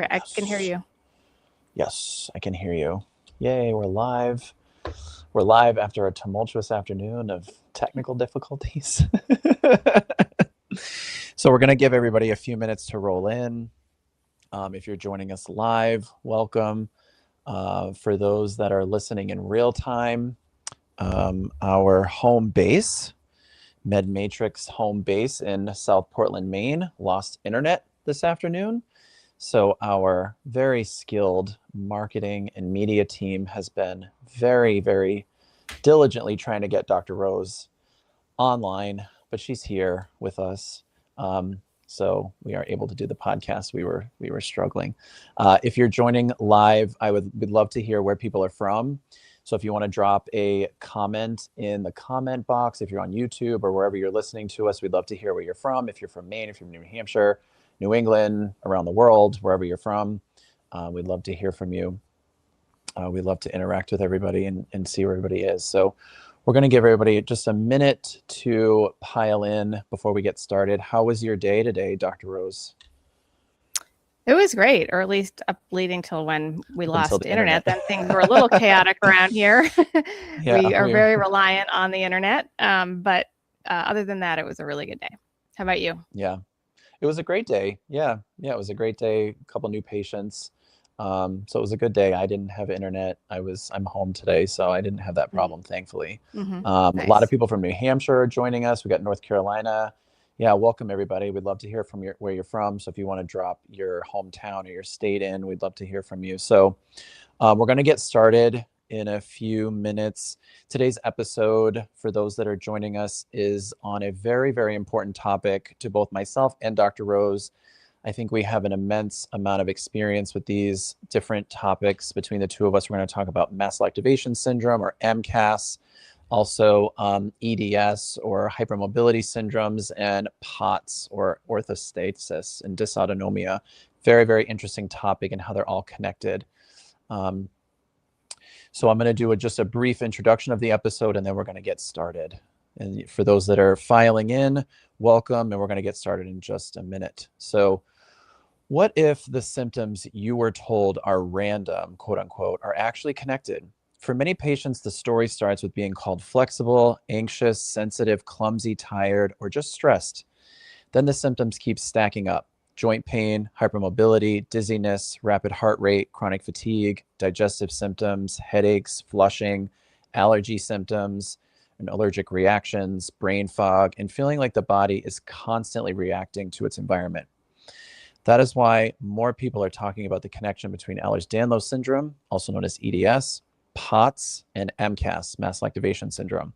Great. I can hear you. Yes, I can hear you. Yay, we're live. We're live after a tumultuous afternoon of technical difficulties. So we're going to give everybody a few minutes to roll in. If you're joining us live, welcome. For those that are listening in real time, our home base, MedMatrix home base in South Portland, Maine, lost internet this afternoon. So our very skilled marketing and media team has been very, very diligently trying to get Dr. Rose online, but she's here with us. So we are able to do the podcast. We were struggling. If you're joining live, we'd love to hear where people are from. So if you want to drop a comment in the comment box, if you're on YouTube or wherever you're listening to us, we'd love to hear where you're from. If you're from Maine, if you're from New Hampshire, New England, around the world, wherever you're from, we'd love to hear from you. We'd love to interact with everybody and see where everybody is. So we're going to give everybody just a minute to pile in before we get started. How was your day today, Dr. Rose? It was great, or at least up leading till when we lost the internet. Then things were a little chaotic around here. Yeah, we are very reliant on the internet. But other than that, it was a really good day. How about you? Yeah, it was a great day. Yeah, it was a great day. A couple new patients. So it was a good day. I didn't have internet. I'm home today, so I didn't have that problem, thankfully. Nice. A lot of people from New Hampshire are joining us. We got North Carolina. Yeah, welcome everybody. We'd love to hear from where you're from. So if you want to drop your hometown or your state in, we'd love to hear from you. So we're going to get started in a few minutes. Today's episode, for those that are joining us, is on a very, very important topic to both myself and Dr. Rose. I think we have an immense amount of experience with these different topics between the two of us. We're going to talk about Mast Cell Activation Syndrome, or MCAS, also EDS, or hypermobility syndromes, and POTS, or orthostasis and dysautonomia. Very, very interesting topic and how they're all connected. So I'm going to do just a brief introduction of the episode, and then we're going to get started. And for those that are filing in, welcome, and we're going to get started in just a minute. So what if the symptoms you were told are random, quote unquote, are actually connected? For many patients, the story starts with being called flexible, anxious, sensitive, clumsy, tired, or just stressed. Then the symptoms keep stacking up: joint pain, hypermobility, dizziness, rapid heart rate, chronic fatigue, digestive symptoms, headaches, flushing, allergy symptoms, and allergic reactions, brain fog, and feeling like the body is constantly reacting to its environment. That is why more people are talking about the connection between Ehlers-Danlos Syndrome, also known as EDS, POTS, and MCAS, Mast Cell Activation Syndrome.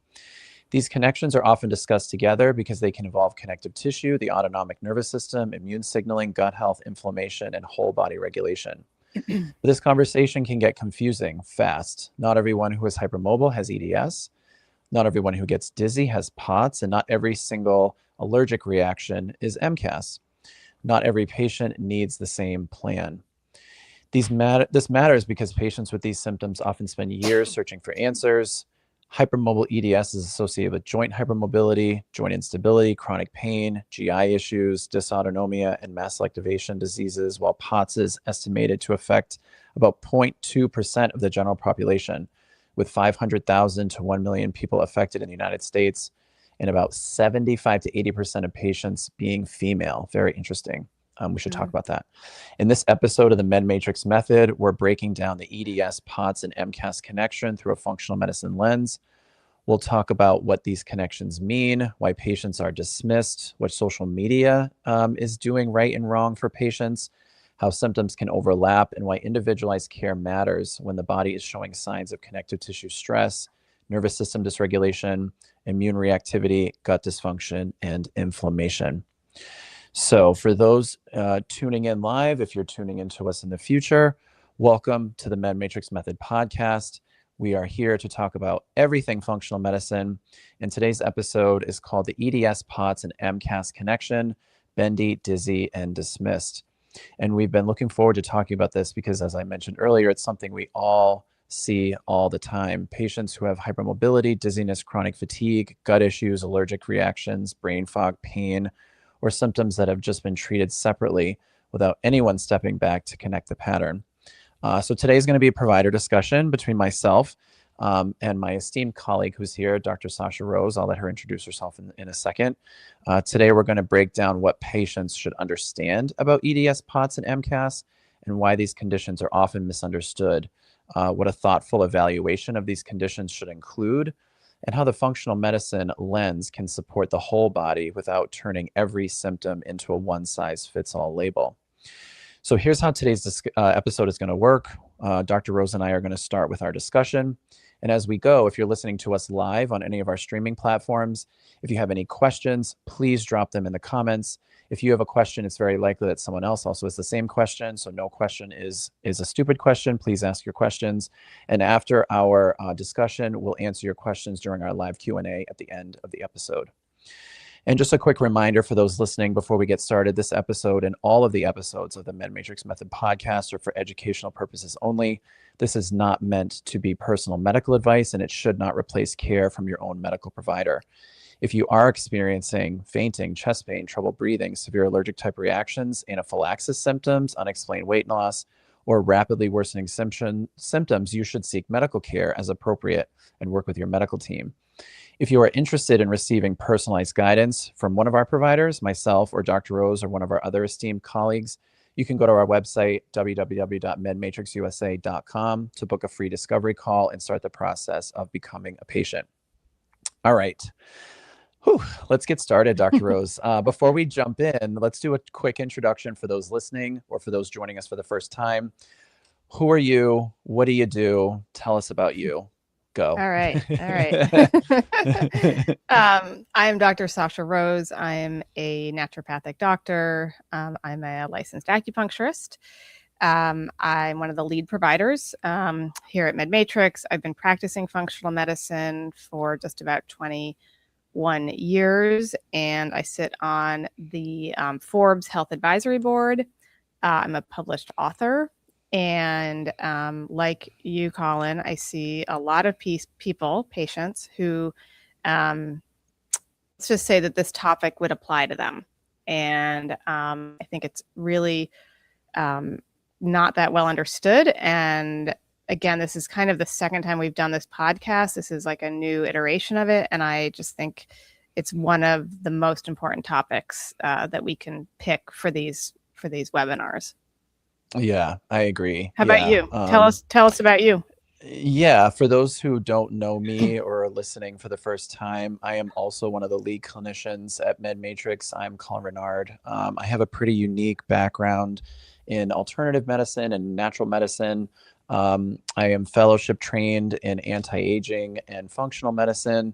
These connections are often discussed together because they can involve connective tissue, the autonomic nervous system, immune signaling, gut health, inflammation, and whole body regulation. This conversation can get confusing fast. Not everyone who is hypermobile has EDS. Not everyone who gets dizzy has POTS, and not every single allergic reaction is MCAS. Not every patient needs the same plan. This matters because patients with these symptoms often spend years searching for answers. Hypermobile EDS is associated with joint hypermobility, joint instability, chronic pain, GI issues, dysautonomia, and mast cell activation diseases, while POTS is estimated to affect about 0.2% of the general population, with 500,000 to 1 million people affected in the United States, and about 75 to 80% of patients being female. Very interesting. We should talk about that. In this episode of the MedMatrix method, we're breaking down the EDS, POTS, and MCAS connection through a functional medicine lens. We'll talk about what these connections mean, why patients are dismissed, what social media is doing right and wrong for patients, how symptoms can overlap, and why individualized care matters when the body is showing signs of connective tissue stress, nervous system dysregulation, immune reactivity, gut dysfunction, and inflammation. So for those tuning in live, if you're tuning into us in the future, welcome to the MedMatrix Method podcast. We are here to talk about everything functional medicine. And today's episode is called the EDS, POTS, and MCAS connection: Bendy, Dizzy, and Dismissed. And we've been looking forward to talking about this because, as I mentioned earlier, it's something we all see all the time. Patients who have hypermobility, dizziness, chronic fatigue, gut issues, allergic reactions, brain fog, pain, or symptoms that have just been treated separately without anyone stepping back to connect the pattern. So today is going to be a provider discussion between myself and my esteemed colleague who's here, Dr. Sasha Rose. I'll let her introduce herself in a second. Today, we're going to break down what patients should understand about EDS, POTS, and MCAS, and why these conditions are often misunderstood, what a thoughtful evaluation of these conditions should include, and how the functional medicine lens can support the whole body without turning every symptom into a one-size-fits-all label. So here's how today's episode is going to work. Dr. Rose and I are going to start with our discussion. And as we go, if you're listening to us live on any of our streaming platforms, if you have any questions, please drop them in the comments. If you have a question, it's very likely that someone else also has the same question. So no question is a stupid question. Please ask your questions. And after our discussion, we'll answer your questions during our live Q&A at the end of the episode. And just a quick reminder for those listening before we get started, this episode and all of the episodes of the MedMatrix Method podcast are for educational purposes only. This is not meant to be personal medical advice, and it should not replace care from your own medical provider. If you are experiencing fainting, chest pain, trouble breathing, severe allergic type reactions, anaphylaxis symptoms, unexplained weight loss, or rapidly worsening symptoms, you should seek medical care as appropriate and work with your medical team. If you are interested in receiving personalized guidance from one of our providers, myself or Dr. Rose or one of our other esteemed colleagues, you can go to our website, www.medmatrixusa.com, to book a free discovery call and start the process of becoming a patient. All right. Let's get started, Dr. Rose. Before we jump in, let's do a quick introduction for those listening or for those joining us for the first time. Who are you? What do you do? Tell us about you. Go. All right. I am Dr. Sasha Rose. I am a naturopathic doctor. I'm a licensed acupuncturist. I'm one of the lead providers here at MedMatrix. I've been practicing functional medicine for just about 21 years, and I sit on the Forbes Health Advisory Board. I'm a published author. And like you, Colin, I see a lot of patients who, let's just say that this topic would apply to them. And I think it's really not that well understood. And again, this is kind of the second time we've done this podcast. This is like a new iteration of it. And I just think it's one of the most important topics that we can pick for these webinars. Yeah, I agree. How about you? Tell us about you. Yeah, for those who don't know me or are listening for the first time, I am also one of the lead clinicians at MedMatrix. I'm Colin Renaud. I have a pretty unique background in alternative medicine and natural medicine. I am fellowship trained in anti-aging and functional medicine.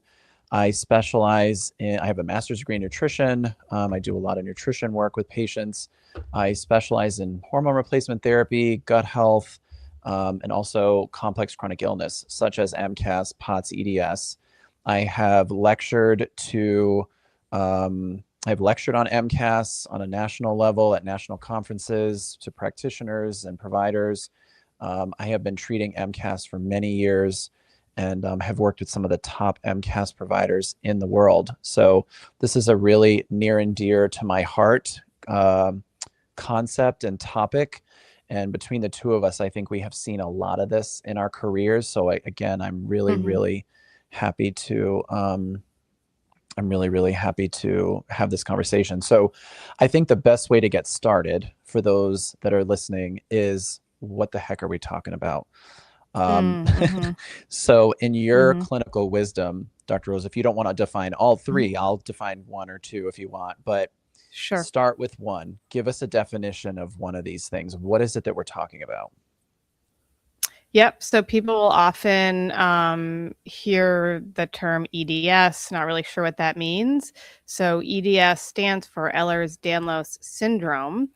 I have a master's degree in nutrition. I do a lot of nutrition work with patients. I specialize in hormone replacement therapy, gut health, and also complex chronic illness, such as MCAS, POTS, EDS. I have lectured on MCAS on a national level at national conferences to practitioners and providers. I have been treating MCAS for many years and have worked with some of the top MCAS providers in the world. So this is a really near and dear to my heart concept and topic. And between the two of us, I think we have seen a lot of this in our careers. So I'm really happy to have this conversation. So I think the best way to get started for those that are listening is, what the heck are we talking about? So in your clinical wisdom, Dr. Rose, if you don't want to define all three, I'll define one or two if you want, but sure. Start with one. Give us a definition of one of these things. What is it that we're talking about? Yep. So people will often hear the term EDS, not really sure what that means. So EDS stands for Ehlers-Danlos Syndrome.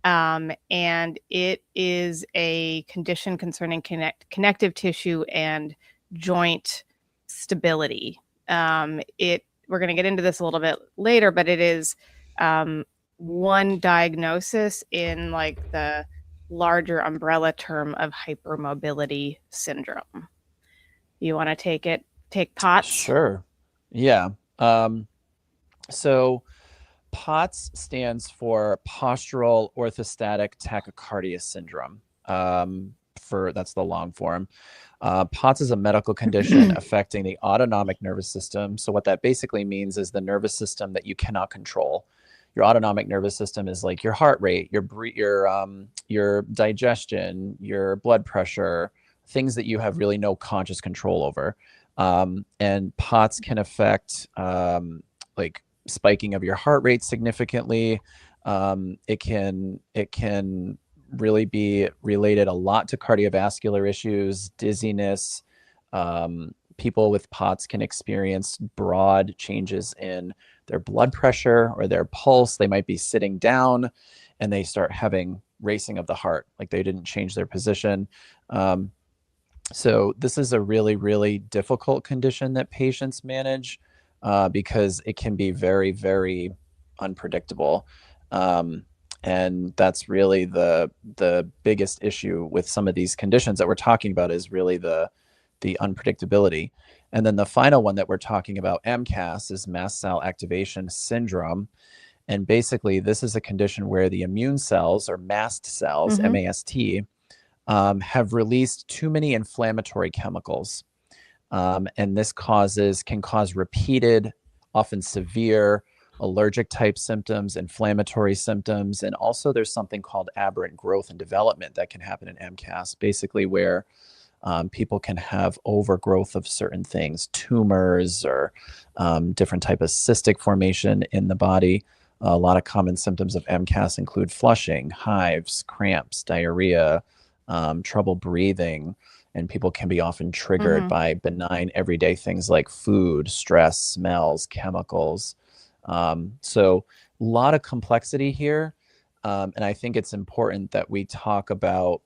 And it is a condition concerning connective tissue and joint stability. We're going to get into this a little bit later, but it is one diagnosis in like the larger umbrella term of hypermobility syndrome. You want to take POTS? Sure. Yeah. So POTS stands for Postural Orthostatic Tachycardia Syndrome. That's the long form. POTS is a medical condition affecting the autonomic nervous system. So what that basically means is the nervous system that you cannot control. Your autonomic nervous system is like your heart rate, your digestion, your blood pressure, things that you have really no conscious control over. And POTS can affect like spiking of your heart rate significantly. It can really be related a lot to cardiovascular issues, dizziness. People with POTS can experience broad changes in their blood pressure or their pulse. They might be sitting down and they start having racing of the heart, like they didn't change their position. So this is a really, really difficult condition that patients manage because it can be very, very unpredictable. And that's really the biggest issue with some of these conditions that we're talking about, is really the unpredictability. And then the final one that we're talking about, MCAS, is Mast Cell Activation Syndrome. And basically, this is a condition where the immune cells, or mast cells, M-A-S-T, have released too many inflammatory chemicals. And this can cause repeated, often severe, allergic-type symptoms, inflammatory symptoms, and also there's something called aberrant growth and development that can happen in MCAS, basically where people can have overgrowth of certain things, tumors, or different type of cystic formation in the body. A lot of common symptoms of MCAS include flushing, hives, cramps, diarrhea, trouble breathing, and people can be often triggered by benign everyday things like food, stress, smells, chemicals. So a lot of complexity here. And I think it's important that we talk about,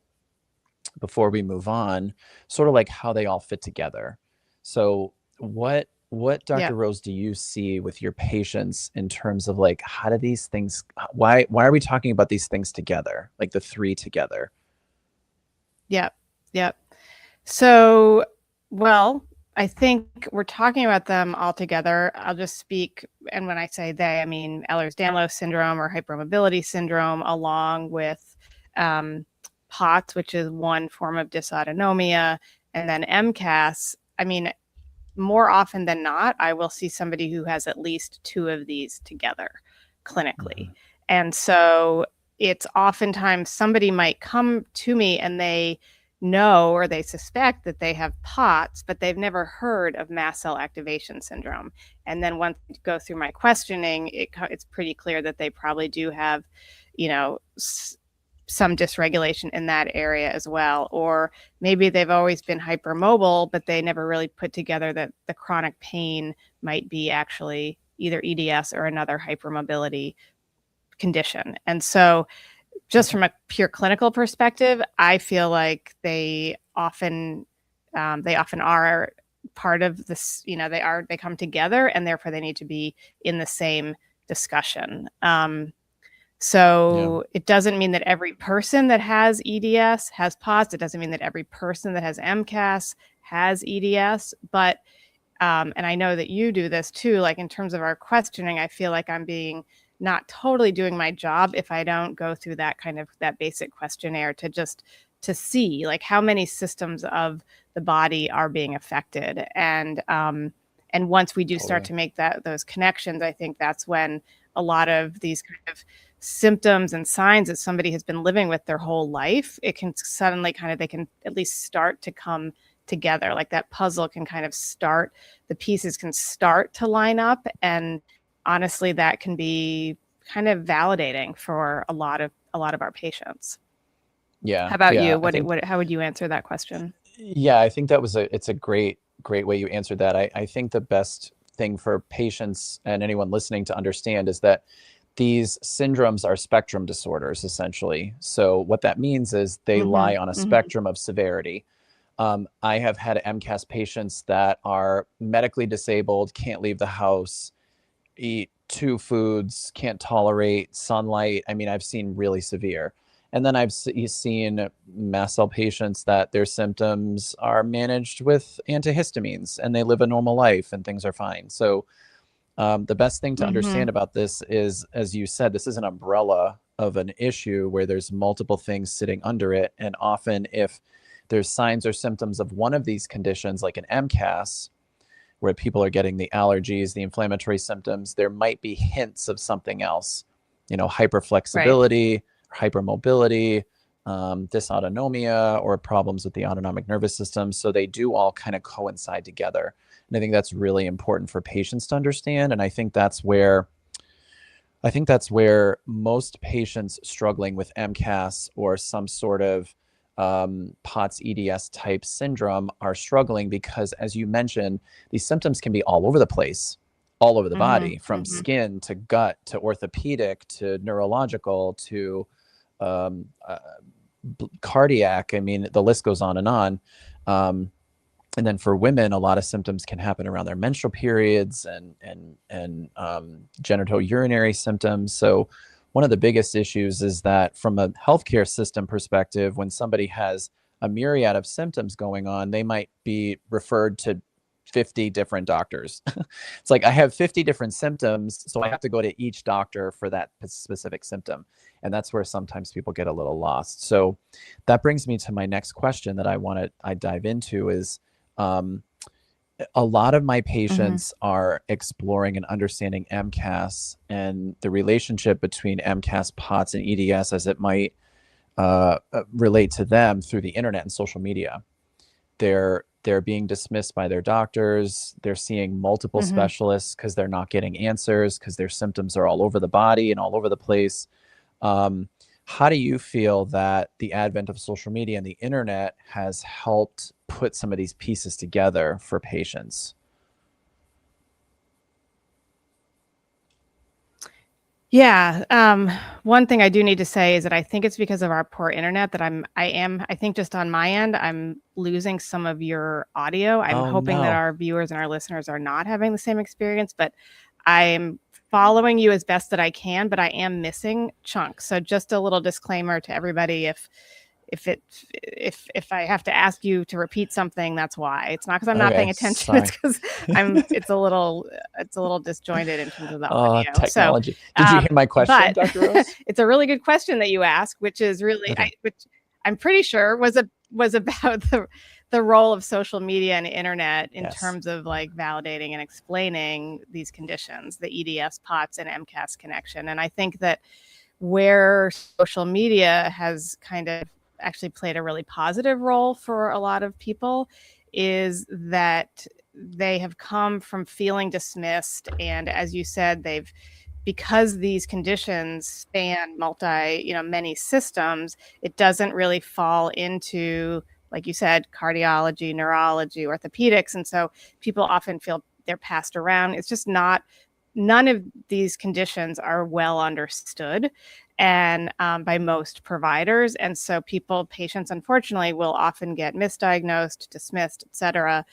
before we move on, sort of like how they all fit together. So what Dr. Rose, do you see with your patients in terms of like, how do these things, why are we talking about these things together, like the three together? Yep. So, well, I think we're talking about them all together. I'll just speak, and when I say they, I mean Ehlers-Danlos Syndrome or hypermobility syndrome, along with POTS, which is one form of dysautonomia, and then MCAS. I mean, more often than not, I will see somebody who has at least two of these together clinically. And so it's oftentimes somebody might come to me and they know or they suspect that they have POTS, but they've never heard of Mast Cell Activation Syndrome. And then once you go through my questioning, it's pretty clear that they probably do have, some dysregulation in that area as well. Or maybe they've always been hypermobile, but they never really put together that the chronic pain might be actually either EDS or another hypermobility condition. And so just from a pure clinical perspective, I feel like they often are part of this, they come together, and therefore they need to be in the same discussion. It doesn't mean that every person that has EDS has POTS. It doesn't mean that every person that has MCAS has EDS, but and I know that you do this too, like in terms of our questioning, I feel like I'm being not totally doing my job if I don't go through that basic questionnaire to see like how many systems of the body are being affected. And once we do start to make those connections, I think that's when a lot of these kind of symptoms and signs that somebody has been living with their whole life, it can suddenly they can at least start to come together. Like that puzzle can the pieces can start to line up. And honestly, that can be kind of validating for a lot of our patients. Yeah. How about you? How would you answer that question? Yeah, I think it's a great way you answered that. I think the best thing for patients and anyone listening to understand is that these syndromes are spectrum disorders, essentially. So what that means is they lie on a spectrum of severity. I have had MCAS patients that are medically disabled, can't leave the house, eat 2 foods, can't tolerate sunlight. I mean, I've seen really severe. And then I've seen mast cell patients that their symptoms are managed with antihistamines and they live a normal life and things are fine. So The best thing to understand about this is, as you said, this is an umbrella of an issue where there's multiple things sitting under it. And often if there's signs or symptoms of one of these conditions, like an MCAS, where people are getting the allergies, the inflammatory symptoms, there might be hints of something else, hyperflexibility, hypermobility, dysautonomia, or problems with the autonomic nervous system. So they do all kind of coincide together. And I think that's really important for patients to understand. And I think that's where most patients struggling with MCAS or some sort of POTS EDS type syndrome are struggling, because, as you mentioned, these symptoms can be all over the place, all over the body, from skin to gut to orthopedic to neurological to cardiac. I mean, the list goes on and on. And then for women, a lot of symptoms can happen around their menstrual periods and genital urinary symptoms. So one of the biggest issues is that from a healthcare system perspective, when somebody has a myriad of symptoms going on, they might be referred to 50 different doctors. It's like, I have 50 different symptoms, so I have to go to each doctor for that specific symptom. And that's where sometimes people get a little lost. So that brings me to my next question that I dive into is, a lot of my patients are exploring and understanding MCAS and the relationship between MCAS, POTS, and EDS as it might relate to them through the internet and social media. They're being dismissed by their doctors. They're seeing multiple specialists because they're not getting answers, because their symptoms are all over the body and all over the place. How do you feel that the advent of social media and the internet has helped put some of these pieces together for patients? Yeah. One thing I do need to say is that I think it's because of our poor internet that I think just on my end, I'm losing some of your audio. I'm hoping that our viewers and our listeners are not having the same experience, but I'm following you as best that I can, but I am missing chunks. So just a little disclaimer to everybody, if I have to ask you to repeat something, that's why. It's not because I'm not paying attention. Sorry. It's because it's a little disjointed in terms of the audio. Technology. Did you hear my question, Dr. Rose? It's a really good question that you ask, which is really, which I'm pretty sure was about the role of social media and internet in terms of like validating and explaining these conditions, the EDS, POTS, and MCAS connection. And I think that where social media has kind of actually played a really positive role for a lot of people is that they have come from feeling dismissed. And as you said, because these conditions span many systems, it doesn't really fall into, like you said, cardiology, neurology, orthopedics. And so people often feel they're passed around. It's just none of these conditions are well understood and by most providers. And so patients, unfortunately, will often get misdiagnosed, dismissed, et cetera.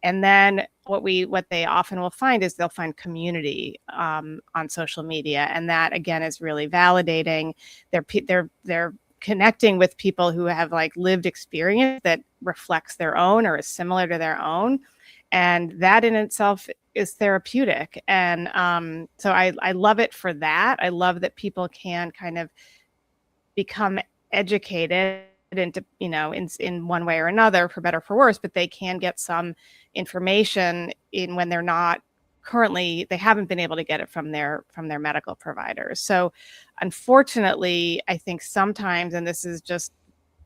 And then what they often will find is they'll find community on social media. And that, again, is really validating. They're connecting with people who have like lived experience that reflects their own or is similar to their own. And that in itself is therapeutic. And so I love it for that. I love that people can kind of become educated into, in one way or another, for better or for worse, but they can get some information when they're not currently, they haven't been able to get it from their medical providers. So unfortunately, I think sometimes, and this is just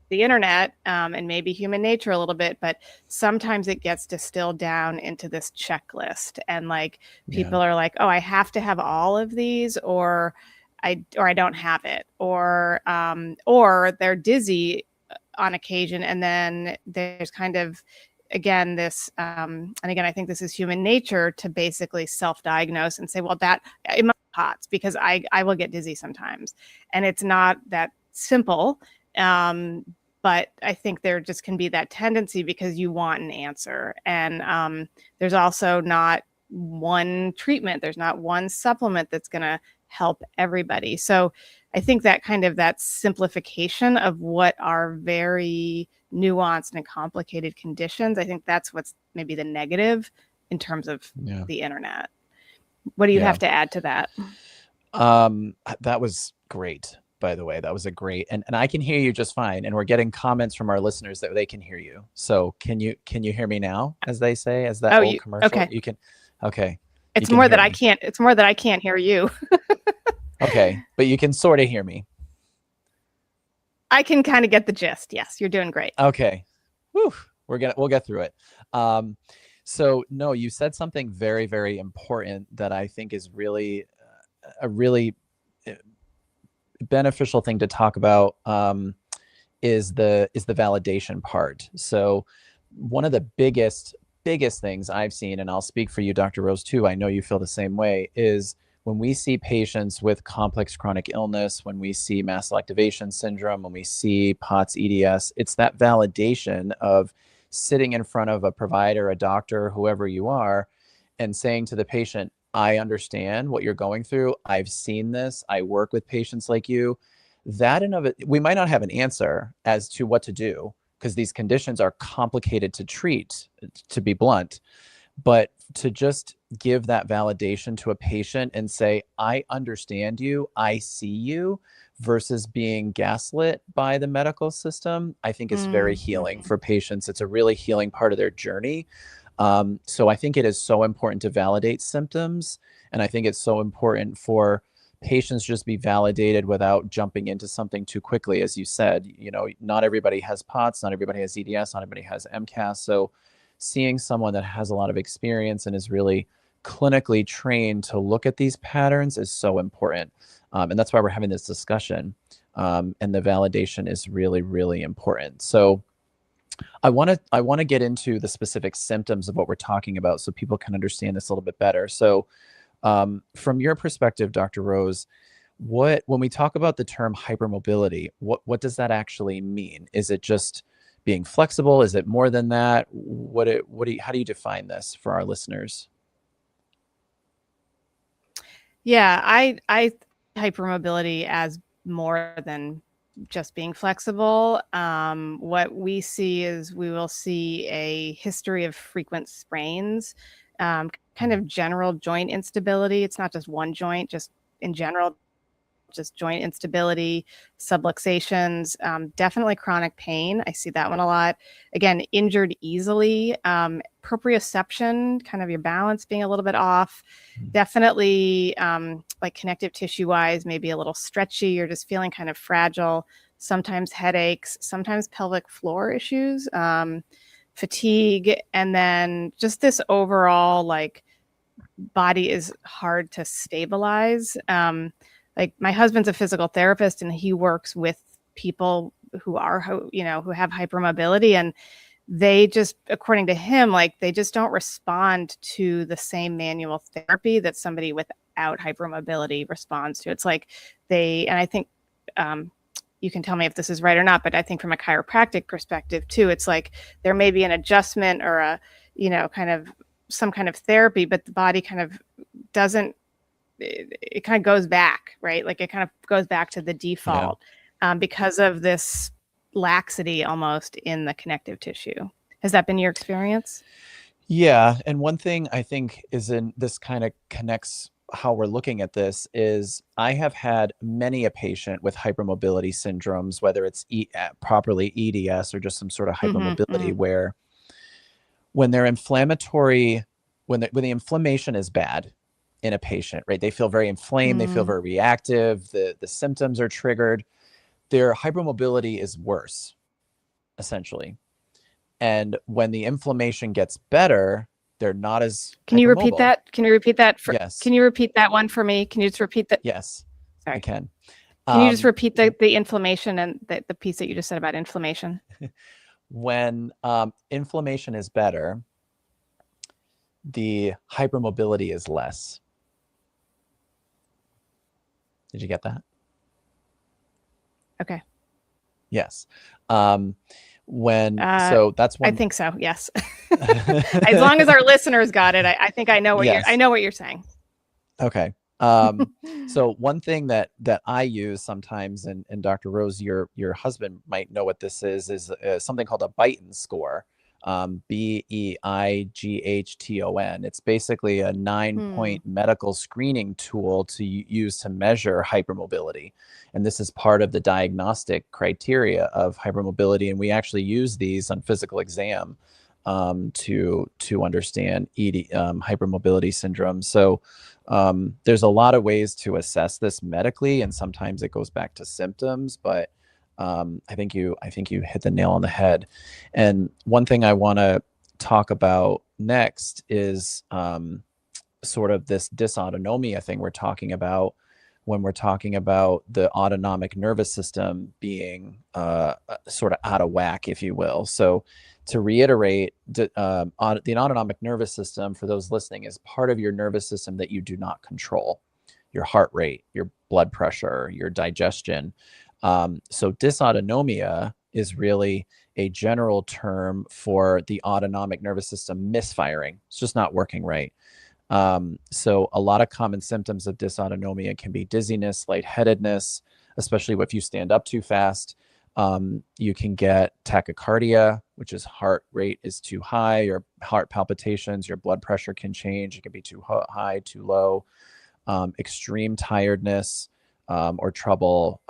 the internet and maybe human nature a little bit, but sometimes it gets distilled down into this checklist, and like people are like, oh, I have to have all of these, or I don't have it, or they're dizzy on occasion, and then there's kind of again this and again, I think this is human nature to basically self-diagnose and say, well, that it must be POTS because I will get dizzy sometimes, and it's not that simple. But I think there just can be that tendency because you want an answer. And there's also not one treatment. There's not one supplement that's going to help everybody. So I think that kind of that simplification of what are very nuanced and complicated conditions, I think that's what's maybe the negative in terms of the internet. What do you have to add to that? That was great, by the way. That was a great, and I can hear you just fine. And we're getting comments from our listeners that they can hear you. So can you hear me now, as they say, as that old commercial? Okay. You can. Okay. It's more that I can't. It's more that I can't hear you. Okay, but you can sort of hear me. I can kind of get the gist. Yes, you're doing great. Okay. Whew. We'll get through it. So no, you said something very, very important that I think is really a really beneficial thing to talk about, is the validation part. So one of the biggest things I've seen, and I'll speak for you, Dr. Rose, too, I know you feel the same way, is when we see patients with complex chronic illness, when we see Mast Cell Activation Syndrome, when we see POTS, EDS, it's that validation of sitting in front of a provider, a doctor, whoever you are, and saying to the patient, I understand what you're going through. I've seen this. I work with patients like you. That in of it, we might not have an answer as to what to do, because these conditions are complicated to treat, to be blunt. But to just give that validation to a patient and say, I understand you, I see you, versus being gaslit by the medical system, I think is very healing for patients. It's a really healing part of their journey. So I think it is so important to validate symptoms. And I think it's so important for patients just be validated without jumping into something too quickly. As you said, not everybody has POTS, not everybody has EDS, not everybody has MCAS. So seeing someone that has a lot of experience and is really clinically trained to look at these patterns is so important. And that's why we're having this discussion. And the validation is really, really important. So I want to get into the specific symptoms of what we're talking about so people can understand this a little bit better. So from your perspective, Dr. Rose, when we talk about the term hypermobility, what does that actually mean? Is it just being flexible? Is it more than that? How do you define this for our listeners? Yeah, I hypermobility as more than just being flexible. What we see is we will see a history of frequent sprains, kind of general joint instability. It's not just one joint, just in general, just joint instability, subluxations, definitely chronic pain. I see that one a lot. Again, injured easily, proprioception, kind of your balance being a little bit off. Definitely like connective tissue wise, maybe a little stretchy. You're just feeling kind of fragile. Sometimes headaches, sometimes pelvic floor issues, fatigue, and then just this overall like body is hard to stabilize. Like my husband's a physical therapist and he works with people who have hypermobility, and they just, according to him, like they just don't respond to the same manual therapy that somebody without hypermobility responds to. It's like and I think you can tell me if this is right or not, but I think from a chiropractic perspective too, it's like there may be an adjustment or a, kind of some kind of therapy, but the body kind of doesn't, it kind of goes back, right? Like it kind of goes back to the default because of this laxity almost in the connective tissue. Has that been your experience? Yeah. And one thing I think this kind of connects how we're looking at this is I have had many a patient with hypermobility syndromes, whether it's properly EDS or just some sort of hypermobility, where when they're inflammatory, when the inflammation is bad in a patient, right? They feel very inflamed. They feel very reactive. The symptoms are triggered. Their hypermobility is worse, essentially. And when the inflammation gets better, they're not as Can you repeat that? Can you repeat that? Yes. Can you repeat that one for me? Can you just repeat that? Yes, sorry. I can. Can you just repeat the inflammation and the piece that you just said about inflammation? When inflammation is better, the hypermobility is less. Did you get that? Okay. Yes. So that's one. I think so. Yes. As long as our listeners got it, I think I know what you're saying. Okay. So one thing that I use sometimes, and Dr. Rose, your husband might know what this is something called a Beighton score. BEIGHTON. It's basically a 9-point medical screening tool to use to measure hypermobility. And this is part of the diagnostic criteria of hypermobility. And we actually use these on physical exam to understand hypermobility syndrome. So there's a lot of ways to assess this medically, and sometimes it goes back to symptoms, but I think you hit the nail on the head. And one thing I want to talk about next is sort of this dysautonomia thing we're talking about when we're talking about the autonomic nervous system being sort of out of whack, if you will. So to reiterate, the autonomic nervous system, for those listening, is part of your nervous system that you do not control. Your heart rate, your blood pressure, your digestion. So dysautonomia is really a general term for the autonomic nervous system misfiring. It's just not working right. So a lot of common symptoms of dysautonomia can be dizziness, lightheadedness, especially if you stand up too fast. You can get tachycardia, which is heart rate is too high, or heart palpitations, your blood pressure can change. It can be too high, too low. Extreme tiredness, or trouble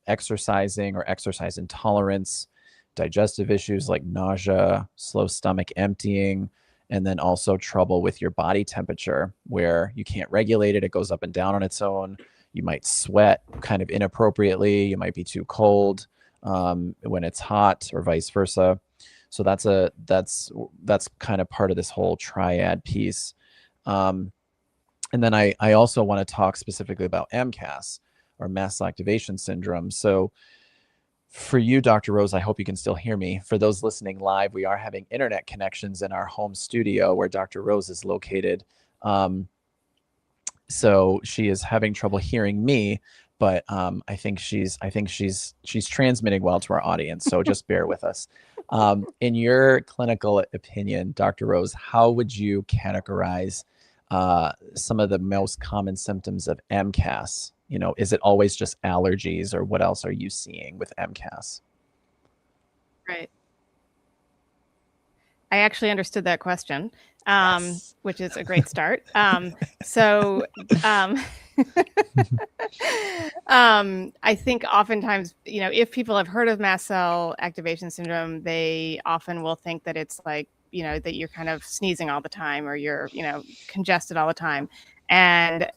exercising or exercise intolerance, digestive issues like nausea, slow stomach emptying, and then also trouble with your body temperature where you can't regulate it. It goes up and down on its own. You might sweat kind of inappropriately. You might be too cold when it's hot, or vice versa. So that's kind of part of this whole triad piece. And then I also want to talk specifically about MCAS, or Mast Cell Activation Syndrome. So for you, Dr. Rose, I hope you can still hear me. For those listening live, we are having internet connections in our home studio where Dr. Rose is located. So she is having trouble hearing me, but I think she's transmitting well to our audience. So just bear with us. In your clinical opinion, Dr. Rose, how would you categorize some of the most common symptoms of MCAS? You know, is it always just allergies, or what else are you seeing with MCAS? Right. I actually understood that question, Yes. which is a great start. I think oftentimes, if people have heard of mast cell activation syndrome, they often will think that it's like, that you're kind of sneezing all the time, or you're, congested all the time. And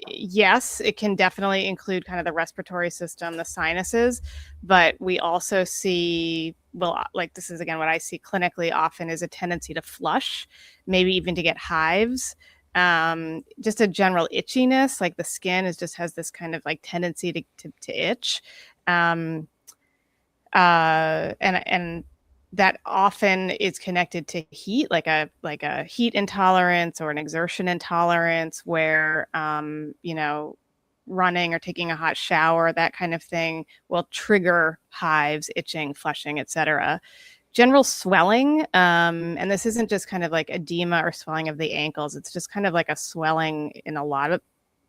yes, it can definitely include kind of the respiratory system, the sinuses, but we also see, like this is again what I see clinically often, is a tendency to flush, maybe even to get hives, just a general itchiness, like the skin has this kind of like tendency to itch, and that often is connected to heat, like a heat intolerance or an exertion intolerance, where running or taking a hot shower, that kind of thing, will trigger hives, itching, flushing, etc. General swelling, and this isn't just kind of like edema or swelling of the ankles. It's just kind of like a swelling in a lot of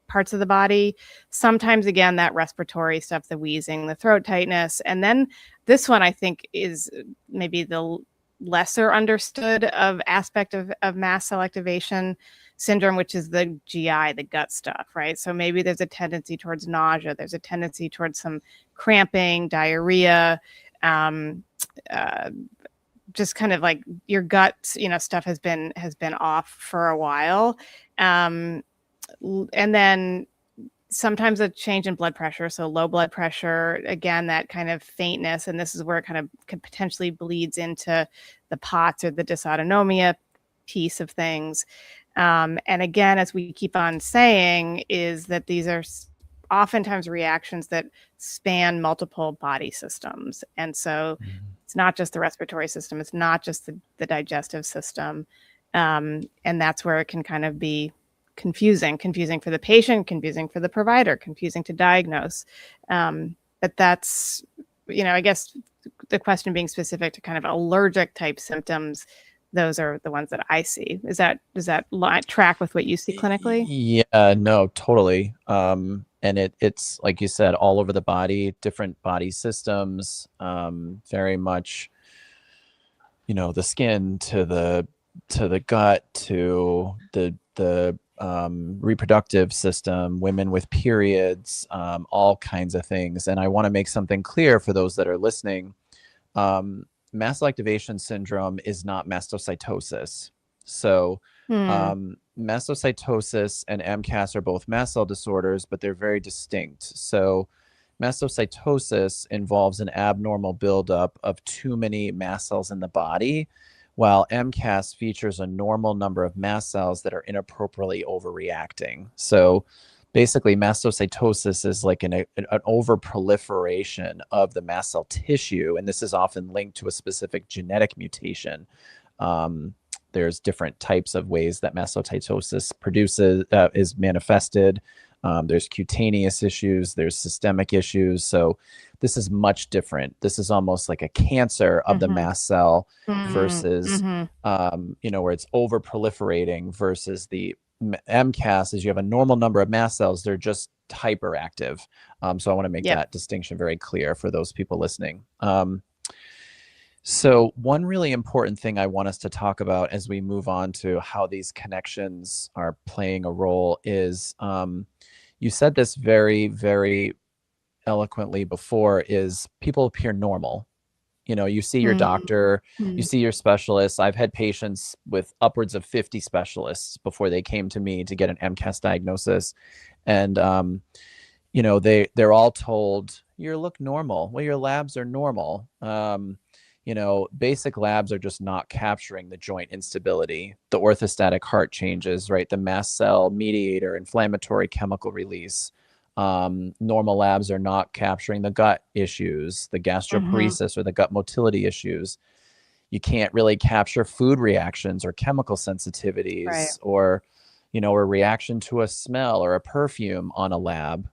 parts of the body. Sometimes, again, that respiratory stuff, the wheezing, the throat tightness. And then this one, I think, is maybe the lesser understood of aspect of mast cell activation syndrome, which is the GI, the gut stuff, right? So maybe there's a tendency towards nausea. There's a tendency towards some cramping, diarrhea, just kind of like your gut, stuff has been off for a while. And then sometimes a change in blood pressure. So low blood pressure, again, that kind of faintness. And this is where it kind of potentially bleeds into the POTS or the dysautonomia piece of things. And again, as we keep on saying, is that these are oftentimes reactions that span multiple body systems. And so it's not just the respiratory system. It's not just the digestive system. And that's where it can kind of be confusing for the patient, confusing for the provider, confusing to diagnose. But that's, I guess the question being specific to kind of allergic type symptoms, those are the ones that I see. Does that track with what you see clinically? Yeah, no, totally. And it's like you said, all over the body, different body systems, very much the skin to the gut to the reproductive system, women with periods, all kinds of things. And I want to make something clear for those that are listening. Mast Cell Activation Syndrome is not mastocytosis. So mastocytosis and MCAS are both mast cell disorders, but they're very distinct. So mastocytosis involves an abnormal buildup of too many mast cells in the body, while MCAS features a normal number of mast cells that are inappropriately overreacting. So basically, mastocytosis is like an overproliferation of the mast cell tissue, and this is often linked to a specific genetic mutation. There's different types of ways that mastocytosis is manifested. There's cutaneous issues, there's systemic issues. So this is much different. This is almost like a cancer of the mast cell versus, where it's over proliferating, versus the MCAS is you have a normal number of mast cells. They're just hyperactive. So I want to make that distinction very clear for those people listening. So one really important thing I want us to talk about as we move on to how these connections are playing a role is, you said this very, very eloquently before, is people appear normal. You see your doctor, you see your specialist. I've had patients with upwards of 50 specialists before they came to me to get an MCAS diagnosis. And, they're all told, you look normal. Well, your labs are normal. Basic labs are just not capturing the joint instability, the orthostatic heart changes, right? The mast cell mediator, inflammatory chemical release. Normal labs are not capturing the gut issues, the gastroparesis or the gut motility issues. You can't really capture food reactions or chemical sensitivities, or, a reaction to a smell or a perfume on a lab.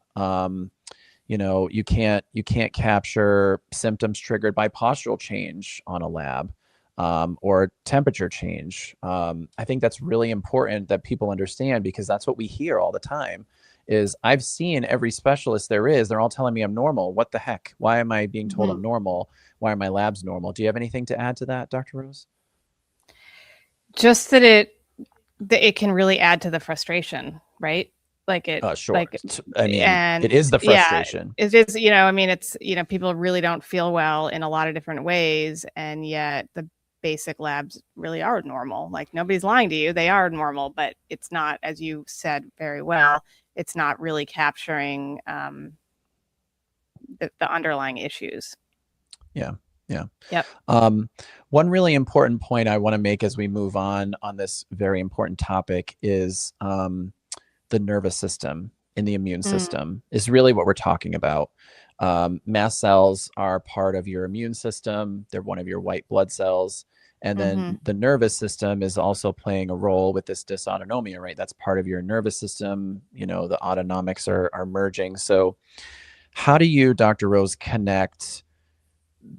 You can't capture symptoms triggered by postural change on a lab, or temperature change. I think that's really important that people understand, because that's what we hear all the time is, I've seen every specialist there is. They're all telling me I'm normal. What the heck? Why am I being told I'm normal? Why are my labs normal? Do you have anything to add to that, Dr. Rose? Just that it can really add to the frustration, right? Like it, sure. Like, I mean, it is the frustration. It is, it's, people really don't feel well in a lot of different ways. And yet the basic labs really are normal. Like, nobody's lying to you. They are normal, but it's not, as you said very well, it's not really capturing the underlying issues. Yeah. Yep. One really important point I want to make as we move on this very important topic is the nervous system and the immune system is really what we're talking about. Mast cells are part of your immune system. They're one of your white blood cells. And then the nervous system is also playing a role with this dysautonomia, right? That's part of your nervous system. The autonomics are merging. So how do you, Dr. Rose, connect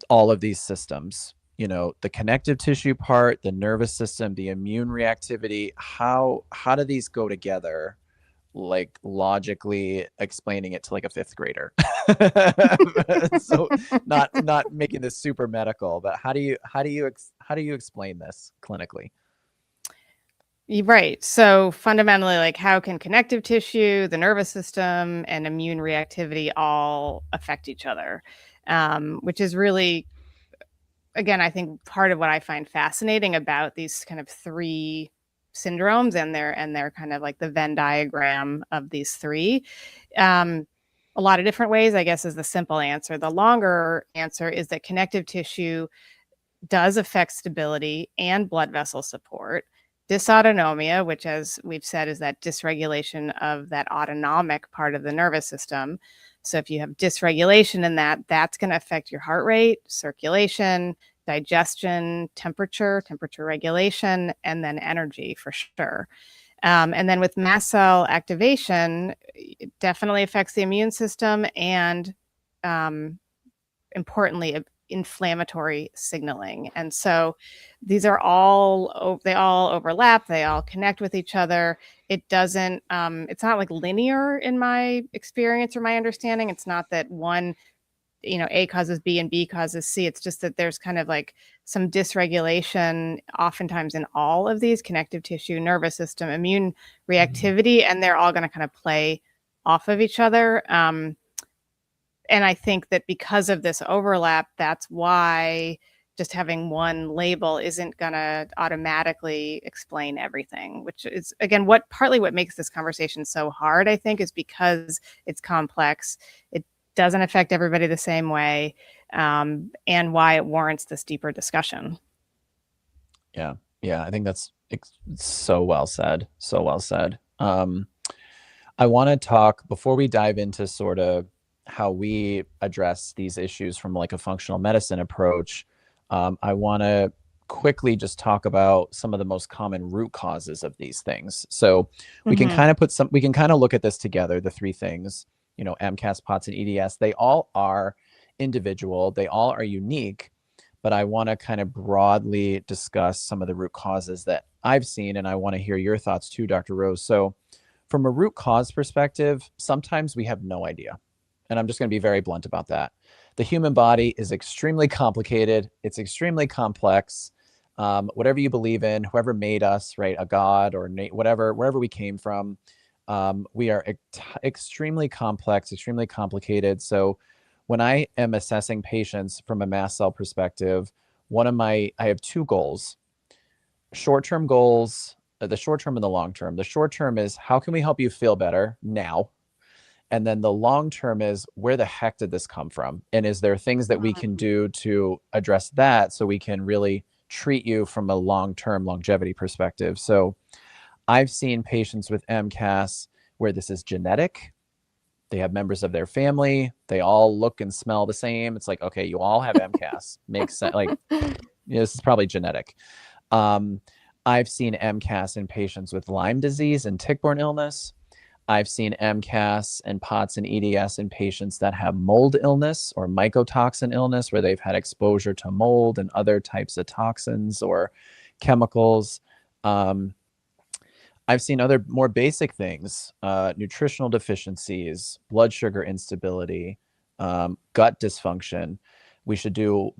all of these systems? The connective tissue part, the nervous system, the immune reactivity, how do these go together? Like, logically explaining it to like a fifth grader. So not making this super medical, but how do you explain this clinically? Right. So fundamentally, like, how can connective tissue, the nervous system, and immune reactivity all affect each other? Which is really, again, I think part of what I find fascinating about these kind of three syndromes and they're kind of like the Venn diagram of these three. A lot of different ways, I guess, is the simple answer. The longer answer is that connective tissue does affect stability and blood vessel support. Dysautonomia, which, as we've said, is that dysregulation of that autonomic part of the nervous system. So if you have dysregulation in that, that's going to affect your heart rate, circulation, digestion, temperature regulation, and then energy for sure. And then with mast cell activation, it definitely affects the immune system and, importantly, inflammatory signaling. And so these are they all overlap, they all connect with each other. It doesn't, it's not like linear in my experience or my understanding. It's not that one A causes B and B causes C. It's just that there's kind of like some dysregulation oftentimes in all of these: connective tissue, nervous system, immune reactivity, and they're all going to kind of play off of each other. And I think that because of this overlap, that's why just having one label isn't going to automatically explain everything, which is, again, partly what makes this conversation so hard, I think, is because it's complex. It doesn't affect everybody the same way, and why it warrants this deeper discussion. Yeah. I think that's so well said. So well said. I want to talk, before we dive into sort of how we address these issues from like a functional medicine approach, I want to quickly just talk about some of the most common root causes of these things. So we can kind of look at this together, the three things, MCAS, POTS, and EDS. They all are individual, they all are unique, but I want to kind of broadly discuss some of the root causes that I've seen, and I want to hear your thoughts too, Dr. Rose. So from a root cause perspective, sometimes we have no idea. And I'm just going to be very blunt about that. The human body is extremely complicated. It's extremely complex. Whatever you believe in, whoever made us, right, a god or whatever, wherever we came from, we are extremely complex, extremely complicated. So when I am assessing patients from a mast cell perspective, I have two goals, short-term goals, the short-term and the long-term. The short-term is, how can we help you feel better now? And then the long-term is, where the heck did this come from? And is there things that we can do to address that so we can really treat you from a long-term longevity perspective? So I've seen patients with MCAS where this is genetic. They have members of their family. They all look and smell the same. It's like, okay, you all have MCAS. Makes sense. Like, this is probably genetic. I've seen MCAS in patients with Lyme disease and tick-borne illness. I've seen MCAS and POTS and EDS in patients that have mold illness or mycotoxin illness, where they've had exposure to mold and other types of toxins or chemicals. I've seen other more basic things, nutritional deficiencies, blood sugar instability, gut dysfunction. We should do,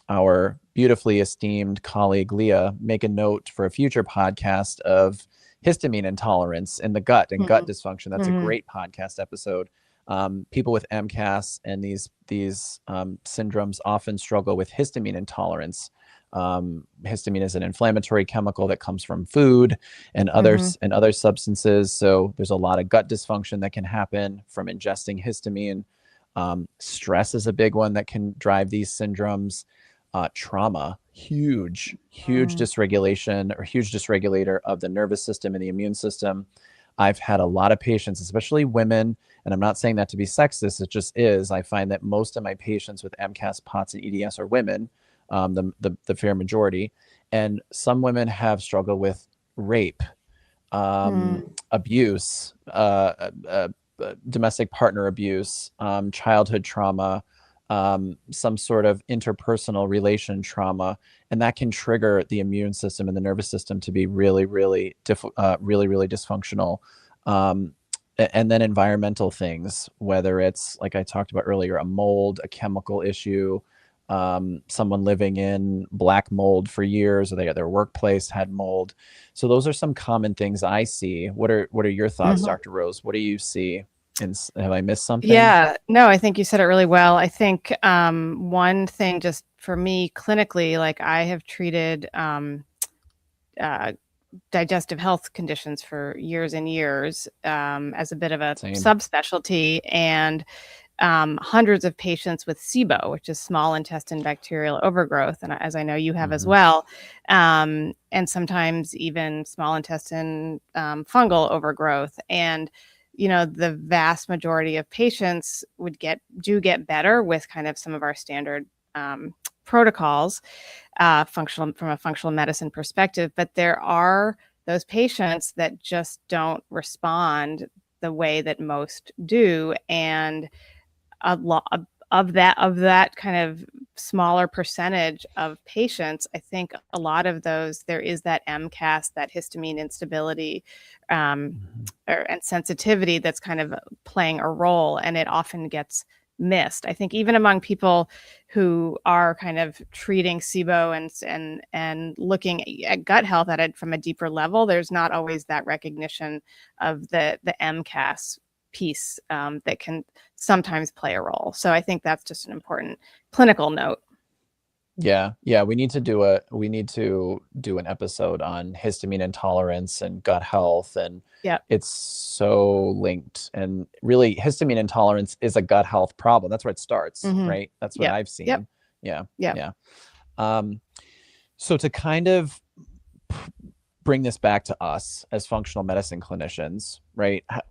our beautifully esteemed colleague Leah make a note for a future podcast of histamine intolerance in the gut and gut dysfunction. That's a great podcast episode. People with MCAS and these syndromes often struggle with histamine intolerance. Histamine is an inflammatory chemical that comes from food and other substances. So there's a lot of gut dysfunction that can happen from ingesting histamine. Stress is a big one that can drive these syndromes. Trauma, huge dysregulation or huge dysregulator of the nervous system and the immune system. I've had a lot of patients, especially women, and I'm not saying that to be sexist, it just is. I find that most of my patients with MCAS, POTS, and EDS are women, the fair majority. And some women have struggled with rape, abuse, domestic partner abuse, childhood trauma, some sort of interpersonal relation trauma, and that can trigger the immune system and the nervous system to be really dysfunctional. And then environmental things, whether it's, like I talked about earlier, a mold, a chemical issue, someone living in black mold for years, or their workplace had mold. So those are some common things I see. What are your thoughts, Dr. Rose? What do you see? And have I missed something? Yeah, no, I think you said it really well. I think one thing, just for me clinically, like I have treated digestive health conditions for years and years as a bit of a subspecialty, and hundreds of patients with SIBO, which is small intestine bacterial overgrowth, and as I know you have as well, and sometimes even small intestine fungal overgrowth. And the vast majority of patients do get better with kind of some of our standard protocols, from a functional medicine perspective. But there are those patients that just don't respond the way that most do, and a lot of that kind of smaller percentage of patients, I think a lot of those, there is that MCAS, that histamine instability, and sensitivity that's kind of playing a role, and it often gets missed. I think even among people who are kind of treating SIBO and looking at gut health at it from a deeper level, there's not always that recognition of the MCAS piece that can sometimes play a role. So I think that's just an important clinical note. Yeah. We need to do an episode on histamine intolerance and gut health, and it's so linked. And really, histamine intolerance is a gut health problem. That's where it starts, right? That's what I've seen. Yeah. So to kind of bring this back to us as functional medicine clinicians, right? How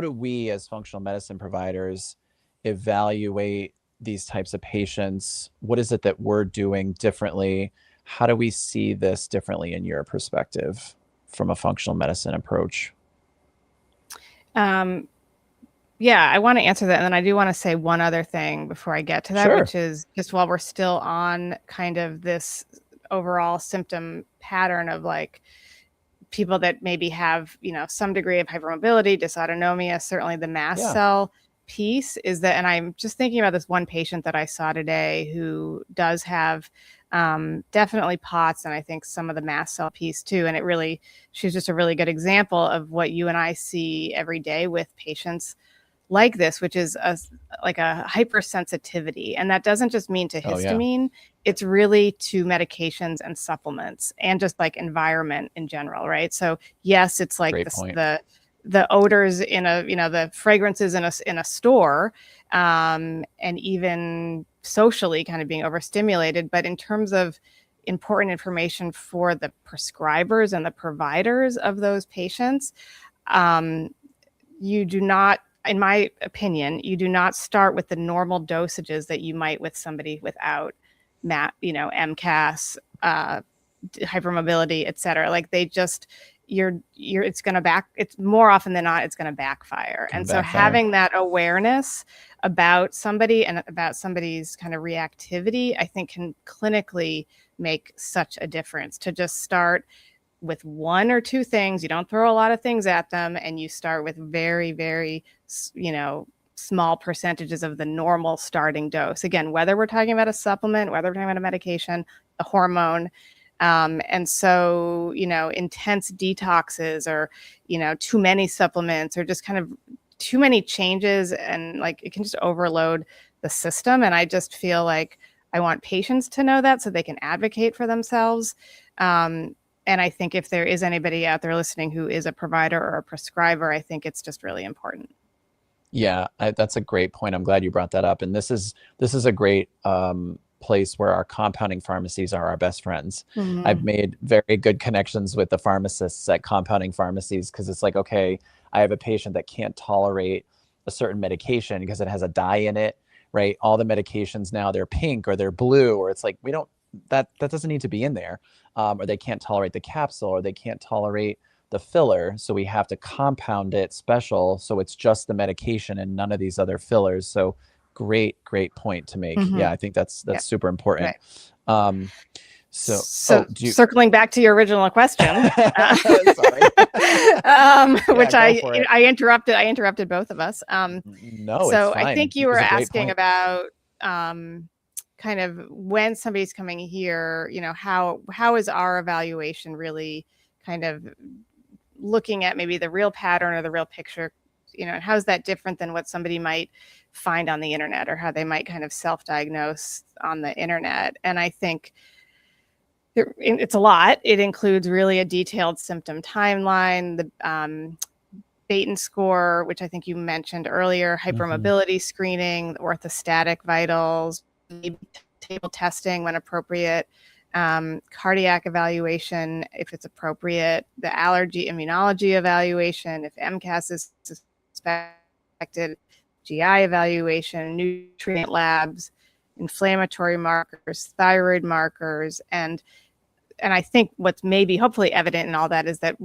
do we as functional medicine providers evaluate these types of patients? What is it that we're doing differently? How do we see this differently in your perspective from a functional medicine approach? I want to answer that. And then I do want to say one other thing before I get to that, which is just while we're still on kind of this overall symptom pattern of like people that maybe have, some degree of hypermobility, dysautonomia, certainly the mast cell piece is that, and I'm just thinking about this one patient that I saw today who does have definitely POTS, and I think some of the mast cell piece too. And she's just a really good example of what you and I see every day with patients like this, which is a hypersensitivity. And that doesn't just mean to histamine, it's really to medications and supplements and just like environment in general, right? So yes, it's like the odors in the fragrances in a store, and even socially kind of being overstimulated. But in terms of important information for the prescribers and the providers of those patients, you do not, in my opinion, you do not start with the normal dosages that you might with somebody without MCAS, hypermobility, et cetera. Like they just, it's more often than not, it's going to backfire. So having that awareness about somebody and about somebody's kind of reactivity, I think can clinically make such a difference. To just start with one or two things, you don't throw a lot of things at them, and you start with very, very, small percentages of the normal starting dose. Again, whether we're talking about a supplement, whether we're talking about a medication, a hormone, and so, intense detoxes or, too many supplements or just kind of too many changes, and like it can just overload the system. And I just feel like I want patients to know that so they can advocate for themselves. And I think if there is anybody out there listening who is a provider or a prescriber, I think it's just really important. Yeah, that's a great point. I'm glad you brought that up. And this is a great place where our compounding pharmacies are our best friends. I've made very good connections with the pharmacists at compounding pharmacies, because it's like, okay, I have a patient that can't tolerate a certain medication because it has a dye in it, right? All the medications now, they're pink or they're blue, or it's like, that doesn't need to be in there. Or they can't tolerate the capsule, or they can't tolerate the filler. So we have to compound it special, so it's just the medication and none of these other fillers. So great point to make. Yeah, I think that's super important. Right. Circling back to your original question, which I interrupted both of us. No, so it's fine. I think you were asking about kind of when somebody's coming here, how is our evaluation really kind of looking at maybe the real pattern or the real picture, and how is that different than what somebody might find on the internet, or how they might kind of self-diagnose on the internet. And I think it's a lot. It includes really a detailed symptom timeline, the Baton score, which I think you mentioned earlier, hypermobility screening, the orthostatic vitals, table testing when appropriate, cardiac evaluation if it's appropriate, the allergy immunology evaluation if MCAS is suspected, GI evaluation, nutrient labs, inflammatory markers, thyroid markers, and I think what's maybe hopefully evident in all that is that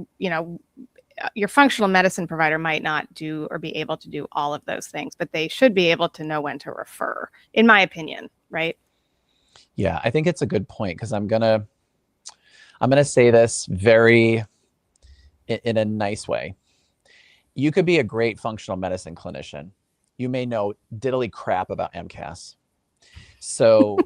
your functional medicine provider might not do or be able to do all of those things, but they should be able to know when to refer, in my opinion, right? Yeah, I think it's a good point, because I'm gonna say this very in a nice way. you could be a great functional medicine clinician. You may know diddly crap about MCAS. So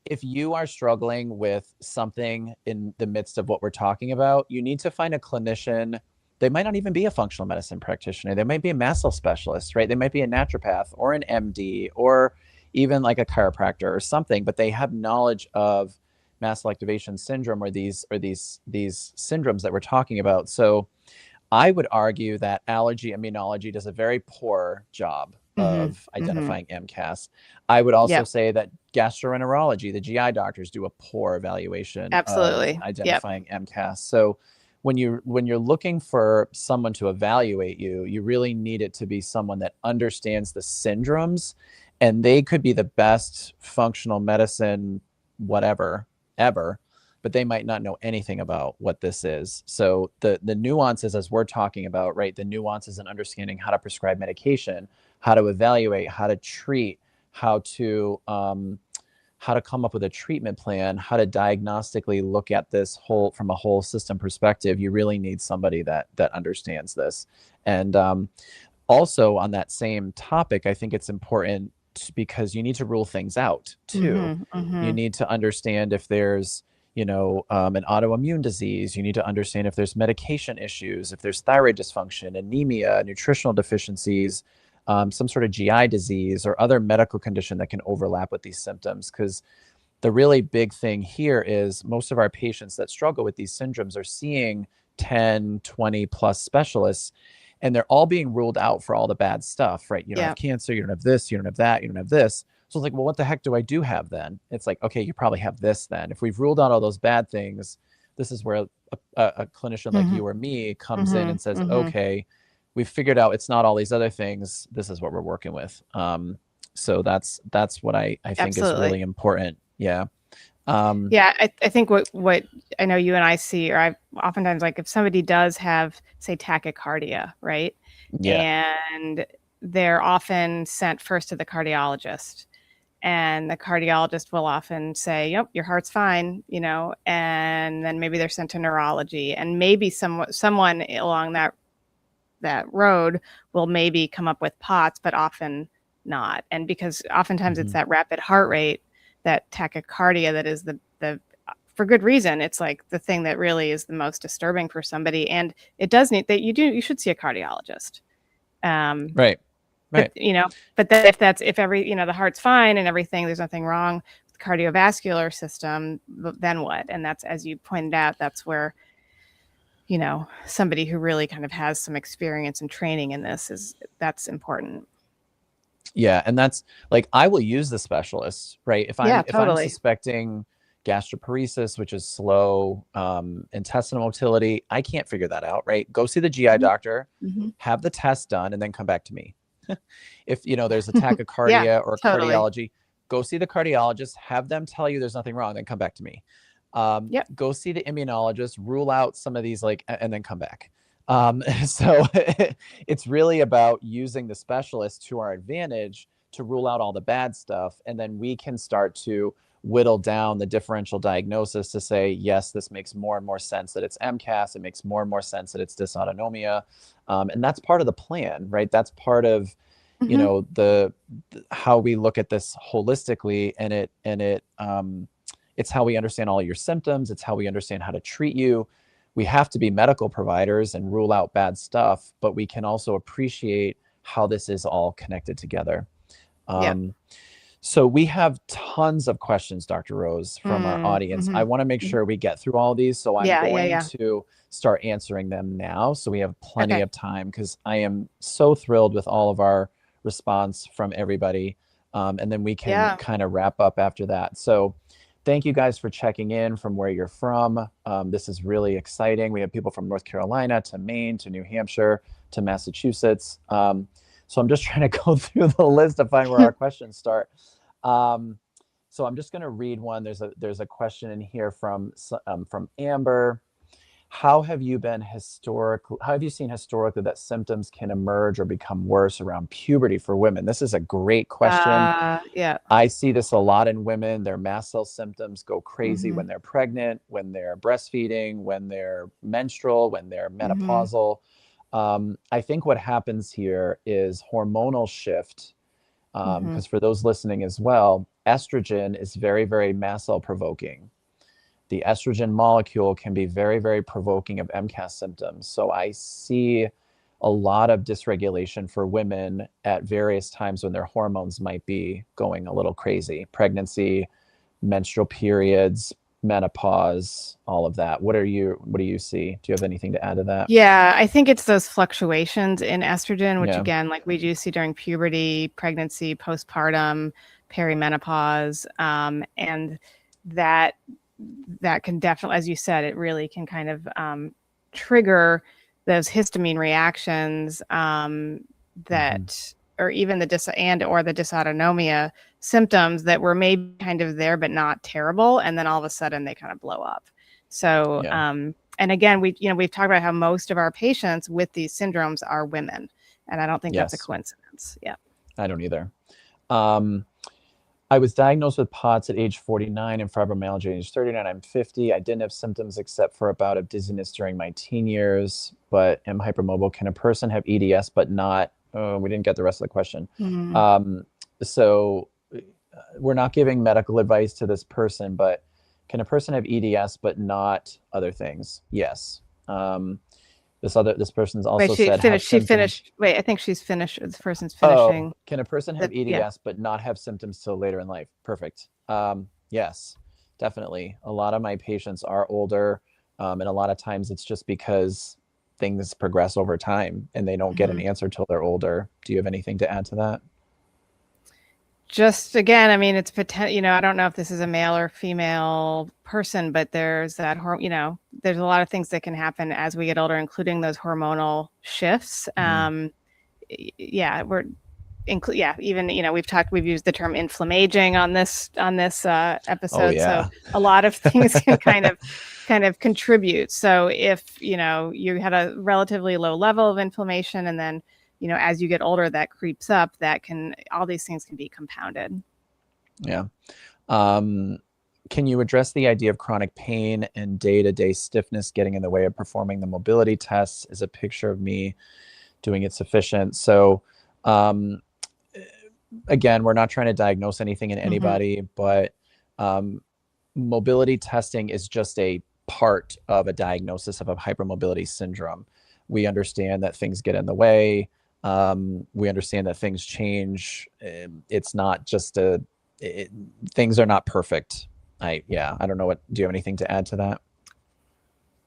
if you are struggling with something in the midst of what we're talking about, you need to find a clinician. They might not even be a functional medicine practitioner. They might be a mast cell specialist, right? They might be a naturopath or an MD or even like a chiropractor or something, but they have knowledge of Mast Cell Activation Syndrome or these syndromes that we're talking about. So I would argue that allergy immunology does a very poor job of identifying MCAS. I would also say that gastroenterology, the GI doctors, do a poor evaluation of identifying MCAS. So when you're looking for someone to evaluate you, you really need it to be someone that understands the syndromes, and they could be the best functional medicine, whatever, ever, but they might not know anything about what this is. So the nuances, as we're talking about, right? The nuances in understanding how to prescribe medication, how to evaluate, how to treat, how to come up with a treatment plan, how to diagnostically look at this from a whole system perspective. You really need somebody that understands this. And also on that same topic, I think it's important because you need to rule things out too. You need to understand if there's an autoimmune disease. You need to understand if there's medication issues, if there's thyroid dysfunction, anemia, nutritional deficiencies, some sort of GI disease or other medical condition that can overlap with these symptoms. Because the really big thing here is most of our patients that struggle with these syndromes are seeing 10, 20 plus specialists, and they're all being ruled out for all the bad stuff, right? You don't have cancer, you don't have this, you don't have that, you don't have this. So it's like, well, what the heck do I do have then? It's like, okay, you probably have this then. If we've ruled out all those bad things, this is where a clinician like you or me comes in and says, okay, we've figured out it's not all these other things. This is what we're working with. So that's what I think is really important. Yeah. I think what I know you and I see, or I oftentimes, like if somebody does have, say, tachycardia, right? Yeah. And they're often sent first to the cardiologist, and the cardiologist will often say, yep, your heart's fine, and then maybe they're sent to neurology, and maybe someone along that road will maybe come up with POTS, but often not. And because oftentimes it's that rapid heart rate, that tachycardia, that is the for good reason, it's like the thing that really is the most disturbing for somebody, and it does need that you should see a cardiologist. Right. But, but then if the heart's fine and everything, there's nothing wrong with the cardiovascular system, then what? And that's, as you pointed out, that's where, somebody who really kind of has some experience and training in this that's important. Yeah. And that's like, I will use the specialists, right? If I'm suspecting gastroparesis, which is slow intestinal motility, I can't figure that out, right? Go see the GI doctor, have the test done, and then come back to me. If there's a tachycardia or cardiology, go see the cardiologist, have them tell you there's nothing wrong, then come back to me. Go see the immunologist, rule out some of these, and then come back. So it's really about using the specialist to our advantage to rule out all the bad stuff, and then we can start to whittle down the differential diagnosis to say, yes, this makes more and more sense that it's MCAS. It makes more and more sense that it's dysautonomia. And that's part of the plan, right? That's part of, the how we look at this holistically, and it's how we understand all your symptoms. It's how we understand how to treat you. We have to be medical providers and rule out bad stuff, but we can also appreciate how this is all connected together. So we have tons of questions, Dr. Rose, from our audience. I want to make sure we get through all these. So I'm going to start answering them now, so we have plenty of time, because I am so thrilled with all of our response from everybody. And then we can kind of wrap up after that. So thank you guys for checking in from where you're from. This is really exciting. We have people from North Carolina to Maine to New Hampshire to Massachusetts. So I'm just trying to go through the list to find where our questions start. So I'm just going to read one. There's a question in here from Amber. How have you seen historically that symptoms can emerge or become worse around puberty for women? This is a great question. I see this a lot in women. Their mast cell symptoms go crazy when they're pregnant, when they're breastfeeding, when they're menstrual, when they're menopausal. I think what happens here is hormonal shift. Because for those listening as well, estrogen is very, very mast cell provoking. The estrogen molecule can be very, very provoking of MCAS symptoms. So I see a lot of dysregulation for women at various times when their hormones might be going a little crazy. Pregnancy, menstrual periods, menopause, all of that. What do you see? Do you have anything to add to that? Yeah, I think it's those fluctuations in estrogen, which again, like we do see during puberty, pregnancy, postpartum, perimenopause, and that can definitely, as you said, it really can kind of trigger those histamine reactions that, or even the dysautonomia symptoms that were maybe kind of there but not terrible, and then all of a sudden they kind of blow up. So and again, we've talked about how most of our patients with these syndromes are women, and I don't think that's a coincidence. Yeah, I don't either. I was diagnosed with POTS at age 49 and fibromyalgia at age 39. I'm 50. I didn't have symptoms except for a bout of dizziness during my teen years, but am hypermobile. Can a person have EDS but not? Oh, we didn't get the rest of the question. So we're not giving medical advice to this person, but can a person have EDS but not other things? Yes. This person's also said she finished. Wait, I think she's finished. This person's finishing. Oh, can a person have EDS but not have symptoms till later in life? Perfect. Yes, definitely. A lot of my patients are older, and a lot of times it's just because things progress over time and they don't get an answer till they're older. Do you have anything to add to that? Just again, I mean, it's potential. I don't know if this is a male or female person, but there's that there's a lot of things that can happen as we get older, including those hormonal shifts. Even we've used the term inflammaging on this episode. So a lot of things can kind of contribute. So if you had a relatively low level of inflammation, and then as you get older, that creeps up, all these things can be compounded. Yeah. Can you address the idea of chronic pain and day-to-day stiffness getting in the way of performing the mobility tests? Is a picture of me doing it sufficient? So, again, we're not trying to diagnose anything in anybody, but mobility testing is just a part of a diagnosis of a hypermobility syndrome. We understand that things get in the way. We understand that things change. It's not just things are not perfect. I don't know do you have anything to add to that?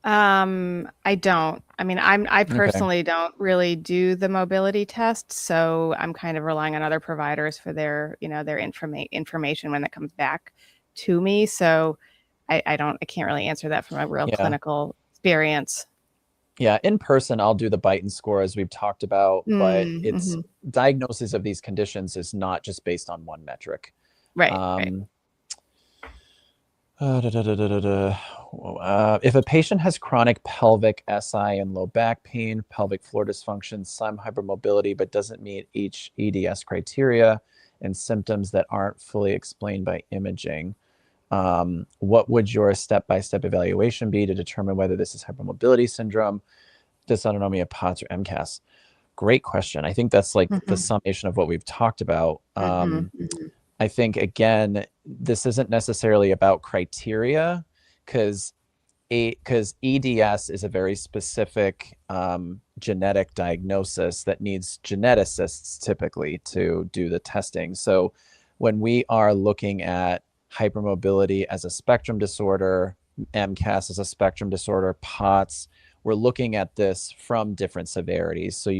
I don't. I mean, I personally don't really do the mobility test, so I'm kind of relying on other providers for their information when it comes back to me. So I can't really answer that from a real clinical experience. Yeah, in person, I'll do the bite and score as we've talked about, but it's diagnosis of these conditions is not just based on one metric. Right. If a patient has chronic pelvic SI and low back pain, pelvic floor dysfunction, some hypermobility, but doesn't meet each EDS criteria and symptoms that aren't fully explained by imaging, what would your step-by-step evaluation be to determine whether this is hypermobility syndrome, dysautonomia, POTS, or MCAS? Great question. I think that's like the summation of what we've talked about. I think, again, this isn't necessarily about criteria because EDS is a very specific genetic diagnosis that needs geneticists typically to do the testing. So when we are looking at hypermobility as a spectrum disorder, MCAS as a spectrum disorder, POTS, we're looking at this from different severities. So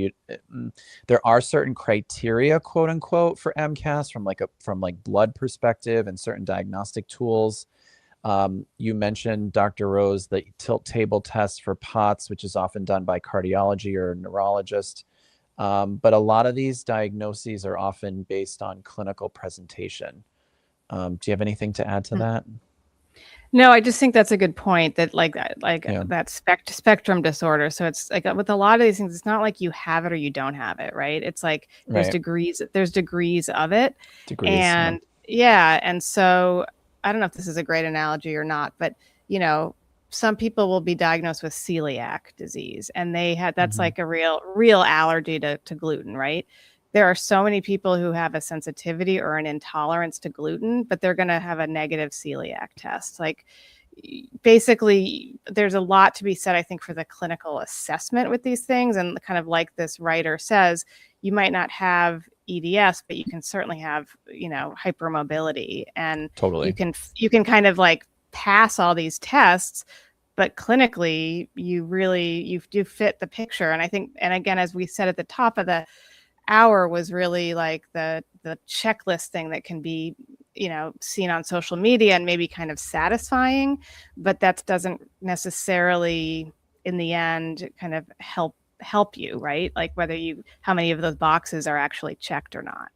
there are certain criteria, quote unquote, for MCAS from blood perspective and certain diagnostic tools. You mentioned, Dr. Rose, the tilt table test for POTS, which is often done by cardiology or neurologist. But a lot of these diagnoses are often based on clinical presentation. Do you have anything to add to that? No, I just think that's a good point, that that spectrum disorder. So it's like with a lot of these things, it's not like you have it or you don't have it, right? It's like there's degrees of it. And so I don't know if this is a great analogy or not, but some people will be diagnosed with celiac disease, and that's like a real allergy to gluten, right? There are so many people who have a sensitivity or an intolerance to gluten, but they're going to have a negative celiac test. Like, basically, there's a lot to be said, I think, for the clinical assessment with these things. And kind of like this writer says, you might not have EDS, but you can certainly have, hypermobility, and Totally. you can kind of like pass all these tests, but clinically you do fit the picture. And I think, and again, as we said at the top of the hour, was really like the checklist thing that can be, seen on social media and maybe kind of satisfying, but that doesn't necessarily in the end kind of help you, right? Like how many of those boxes are actually checked or not.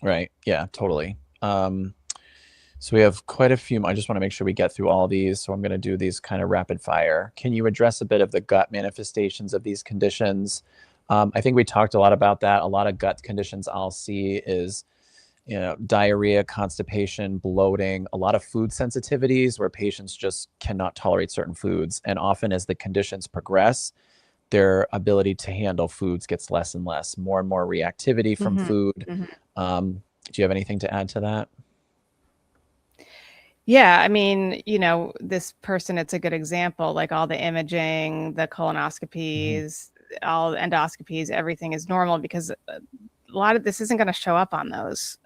Right. Yeah, totally. So we have quite a few. I just want to make sure we get through all these. So I'm going to do these kind of rapid fire. Can you address a bit of the gut manifestations of these conditions? I think we talked a lot about that. A lot of gut conditions I'll see is, diarrhea, constipation, bloating, a lot of food sensitivities where patients just cannot tolerate certain foods. And often as the conditions progress, their ability to handle foods gets less and less, more and more reactivity from food. Do you have anything to add to that? Yeah, I mean, this person, it's a good example, like all the imaging, the colonoscopies, all endoscopies, everything is normal because a lot of this isn't going to show up on those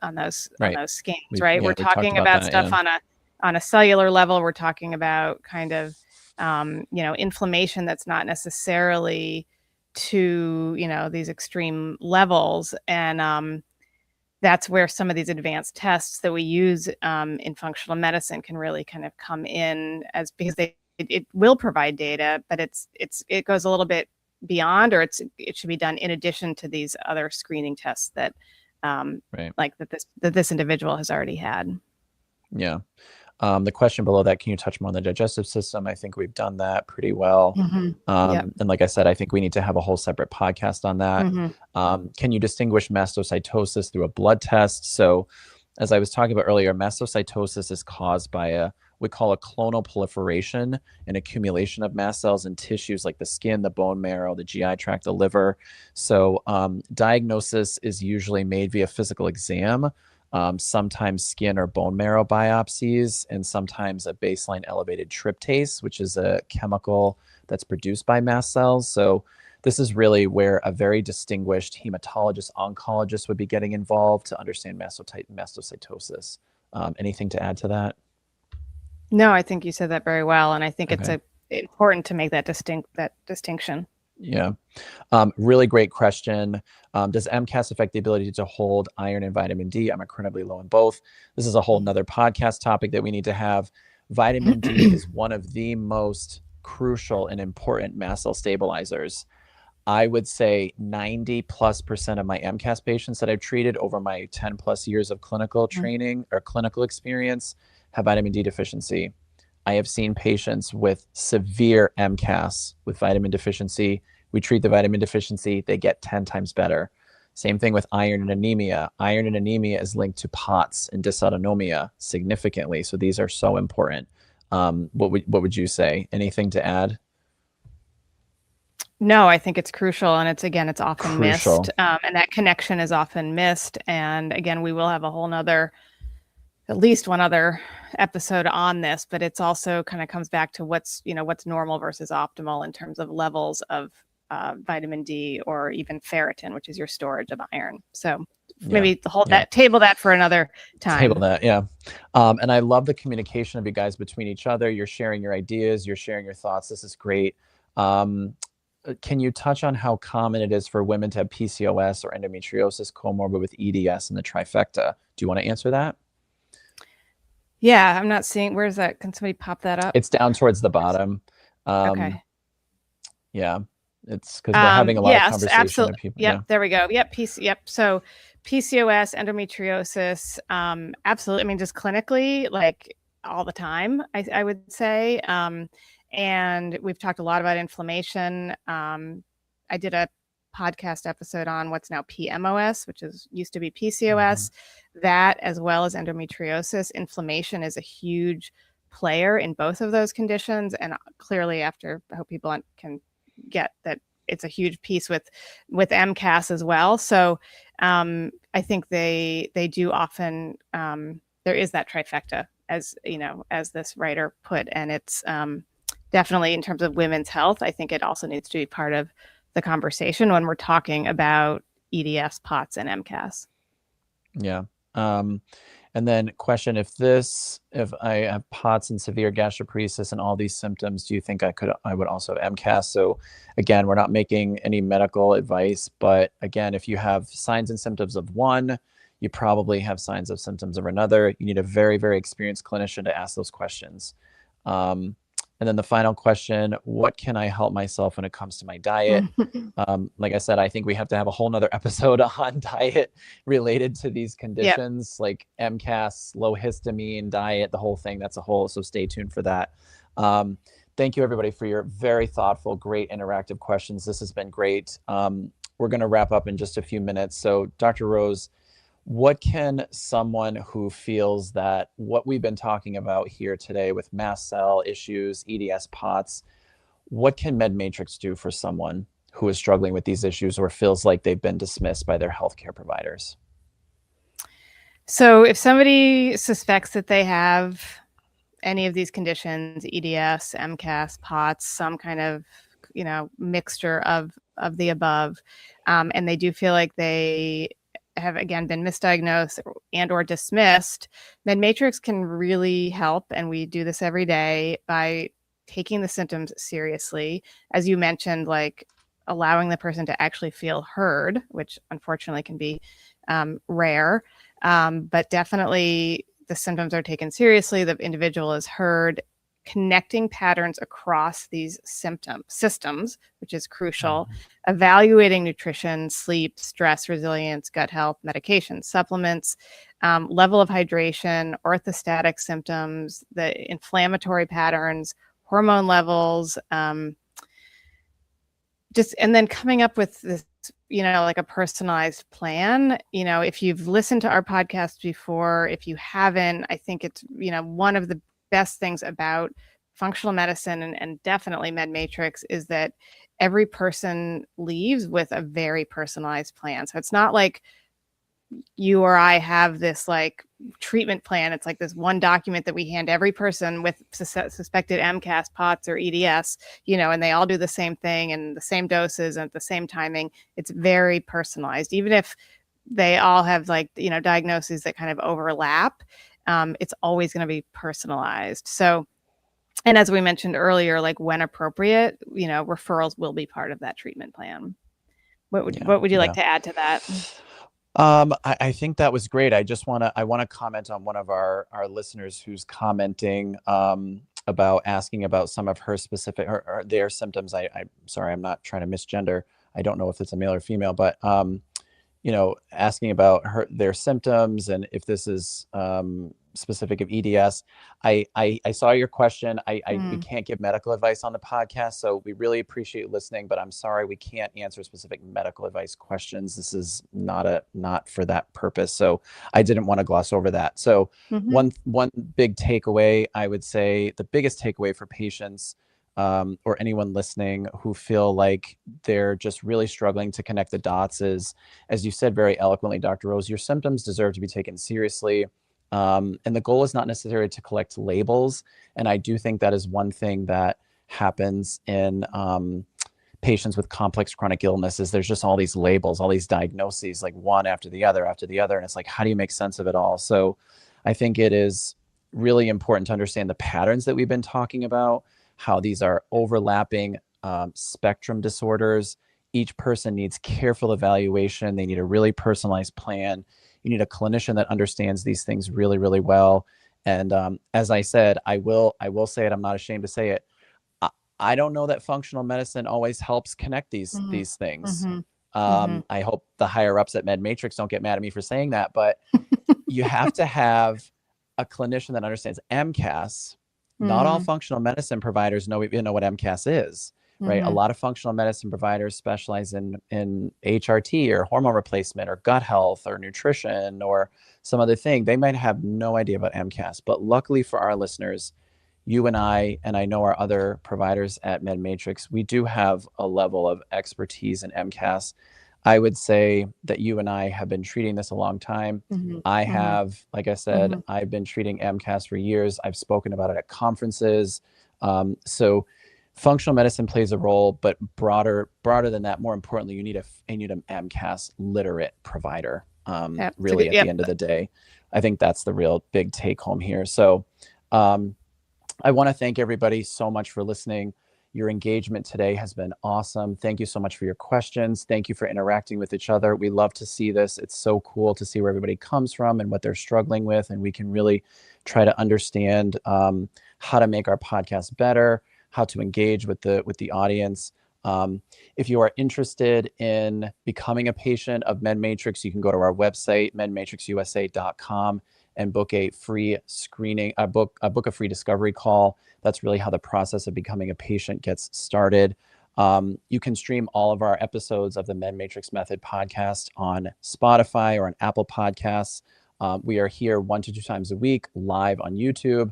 scans, right? We're talking about stuff on a cellular level. We're talking about kind of, inflammation that's not necessarily to, these extreme levels. And, that's where some of these advanced tests that we use in functional medicine can really kind of come in, because it will provide data, but it goes a little bit beyond, or it should be done in addition to these other screening tests that like that this individual has already had. Yeah. The question below that, can you touch more on the digestive system? I think we've done that pretty well. And like I said, I think we need to have a whole separate podcast on that. Can you distinguish mastocytosis through a blood test? So as I was talking about earlier, mastocytosis is caused by we call a clonal proliferation and accumulation of mast cells in tissues like the skin, the bone marrow, the GI tract, the liver. So diagnosis is usually made via physical exam. Sometimes skin or bone marrow biopsies, and sometimes a baseline elevated tryptase, which is a chemical that's produced by mast cells. So this is really where a very distinguished hematologist oncologist would be getting involved to understand mastocytosis. Anything to add to that? No, I think you said that very well, and I think it's important to make that distinction. Yeah. Really great question. Does MCAS affect the ability to hold iron and vitamin D? I'm incredibly low in both. This is a whole nother podcast topic that we need to have. Vitamin D is one of the most crucial and important mast cell stabilizers. I would say 90+% of my MCAS patients that I've treated over my 10+ years of clinical training or clinical experience have vitamin D deficiency. I have seen patients with severe MCAS with vitamin deficiency. We treat the vitamin deficiency, they get 10 times better. Same thing with iron and anemia. Iron and anemia is linked to POTS and dysautonomia significantly. So these are so important. What would you say? Anything to add? No, I think it's crucial, and it's often missed, and that connection is often missed. And again, we will have at least one other episode on this, but it's also kind of comes back to what's normal versus optimal in terms of levels of vitamin D or even ferritin, which is your storage of iron. So maybe table that for another time. Table that, yeah. And I love the communication of you guys between each other. You're sharing your ideas, you're sharing your thoughts. This is great. Can you touch on how common it is for women to have PCOS or endometriosis comorbid with EDS and the trifecta? Do you want to answer that? Yeah, I'm not seeing. Where's that? Can somebody pop that up? It's down towards the bottom. Okay. Yeah, it's because we're having a lot of conversation. Absolutely. With people. Yep, there we go. Yep, So PCOS, endometriosis, absolutely. I mean, just clinically, like all the time, I would say. And we've talked a lot about inflammation. I did a podcast episode on what's now PMOS, which used to be PCOS. That, as well as endometriosis, inflammation is a huge player in both of those conditions. And clearly I hope people can get that it's a huge piece with MCAS as well. So I think they do often, there is that trifecta, as this writer put, and it's definitely in terms of women's health. I think it also needs to be part of the conversation when we're talking about EDS, POTS, and MCAS. Yeah. And then question, if I have POTS and severe gastroparesis and all these symptoms, do you think I would also have MCAS? So again, we're not making any medical advice, but again, if you have signs and symptoms of one, you probably have signs of symptoms of another. You need a very, very experienced clinician to ask those questions. And then the final question, what can I help myself when it comes to my diet? Like I said, I think we have to have a whole nother episode on diet related to these conditions, like MCAS, low histamine diet, the whole thing. So stay tuned for that. Thank you, everybody, for your very thoughtful, great interactive questions. This has been great. We're going to wrap up in just a few minutes. So Dr. Rose, what can someone who feels that what we've been talking about here today with mast cell issues, EDS, POTS, what can MedMatrix do for someone who is struggling with these issues or feels like they've been dismissed by their healthcare providers? So if somebody suspects that they have any of these conditions, EDS, MCAS, POTS, some kind of mixture of the above, and they do feel like they have again been misdiagnosed and or dismissed, MedMatrix can really help, and we do this every day by taking the symptoms seriously, as you mentioned, like allowing the person to actually feel heard, which unfortunately can be rare, but definitely the symptoms are taken seriously, the individual is heard, connecting patterns across these systems, which is crucial, evaluating nutrition, sleep, stress, resilience, gut health, medication, supplements, level of hydration, orthostatic symptoms, the inflammatory patterns, hormone levels, and then coming up with this, like a personalized plan. If you've listened to our podcast before, if you haven't, I think it's, one of the best things about functional medicine and definitely MedMatrix is that every person leaves with a very personalized plan. So it's not like you or I have this like treatment plan. It's like this one document that we hand every person with suspected MCAS, POTS, or EDS, and they all do the same thing and the same doses and at the same timing. It's very personalized. Even if they all have diagnoses that kind of overlap, it's always going to be personalized. So, and as we mentioned earlier, like when appropriate, referrals will be part of that treatment plan. What would you like to add to that? I think that was great. I want to comment on one of our listeners who's commenting about asking about some of her specific or their symptoms. I'm sorry, I'm not trying to misgender. I don't know if it's a male or female, but asking about their symptoms and if this is specific of EDS. I saw your question. We can't give medical advice on the podcast, so we really appreciate you listening, but I'm sorry we can't answer specific medical advice questions. This is not for that purpose. So I didn't want to gloss over that. So one big takeaway, I would say the biggest takeaway for patients or anyone listening who feel like they're just really struggling to connect the dots is, as you said very eloquently, Dr. Rose, your symptoms deserve to be taken seriously. And the goal is not necessarily to collect labels. And I do think that is one thing that happens in patients with complex chronic illnesses. There's just all these labels, all these diagnoses, like one after the other. And it's like, how do you make sense of it all? So I think it is really important to understand the patterns that we've been talking about, how these are overlapping spectrum disorders. Each person needs careful evaluation. They need a really personalized plan. You need a clinician that understands these things really, really well. And as I said, I will say it. I'm not ashamed to say it. I don't know that functional medicine always helps connect these things. I hope the higher ups at MedMatrix don't get mad at me for saying that, but you have to have a clinician that understands MCAS. Not all functional medicine providers know what MCAS is, right? A lot of functional medicine providers specialize in HRT or hormone replacement or gut health or nutrition or some other thing. They might have no idea about MCAS, but luckily for our listeners, you and I know our other providers at MedMatrix, we do have a level of expertise in MCAS. I would say that you and I have been treating this a long time. I have, like I said, I've been treating MCAS for years. I've spoken about it at conferences. So functional medicine plays a role, but broader than that, more importantly, you need an MCAS literate provider. Really, at the end of the day, I think that's the real big take home here. So I want to thank everybody so much for listening. Your engagement today has been awesome. Thank you so much for your questions. Thank you for interacting with each other. We love to see this. It's so cool to see where everybody comes from and what they're struggling with. And we can really try to understand how to make our podcast better, how to engage with the audience. If you are interested in becoming a patient of MedMatrix, you can go to our website, medmatrixusa.com, and book a free screening, book a free discovery call. That's really how the process of becoming a patient gets started. You can stream all of our episodes of the MedMatrix Method podcast on Spotify or on Apple Podcasts. We are here 1 to 2 times a week live on YouTube,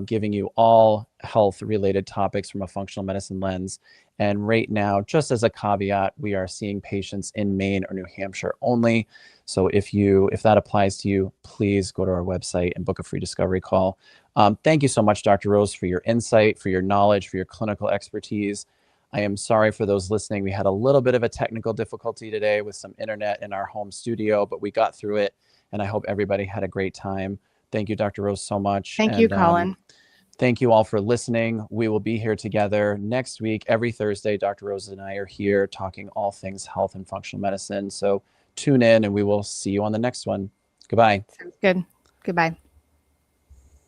giving you all health-related topics from a functional medicine lens. And right now, just as a caveat, we are seeing patients in Maine or New Hampshire only. So if that applies to you, please go to our website and book a free discovery call. Thank you so much, Dr. Rose, for your insight, for your knowledge, for your clinical expertise. I am sorry for those listening. We had a little bit of a technical difficulty today with some internet in our home studio, but we got through it, and I hope everybody had a great time. Thank you, Dr. Rose, so much. Thank you, Colin. Thank you all for listening. We will be here together next week. Every Thursday, Dr. Rose and I are here talking all things health and functional medicine. So tune in, and we will see you on the next one. Goodbye. Sounds good. Goodbye.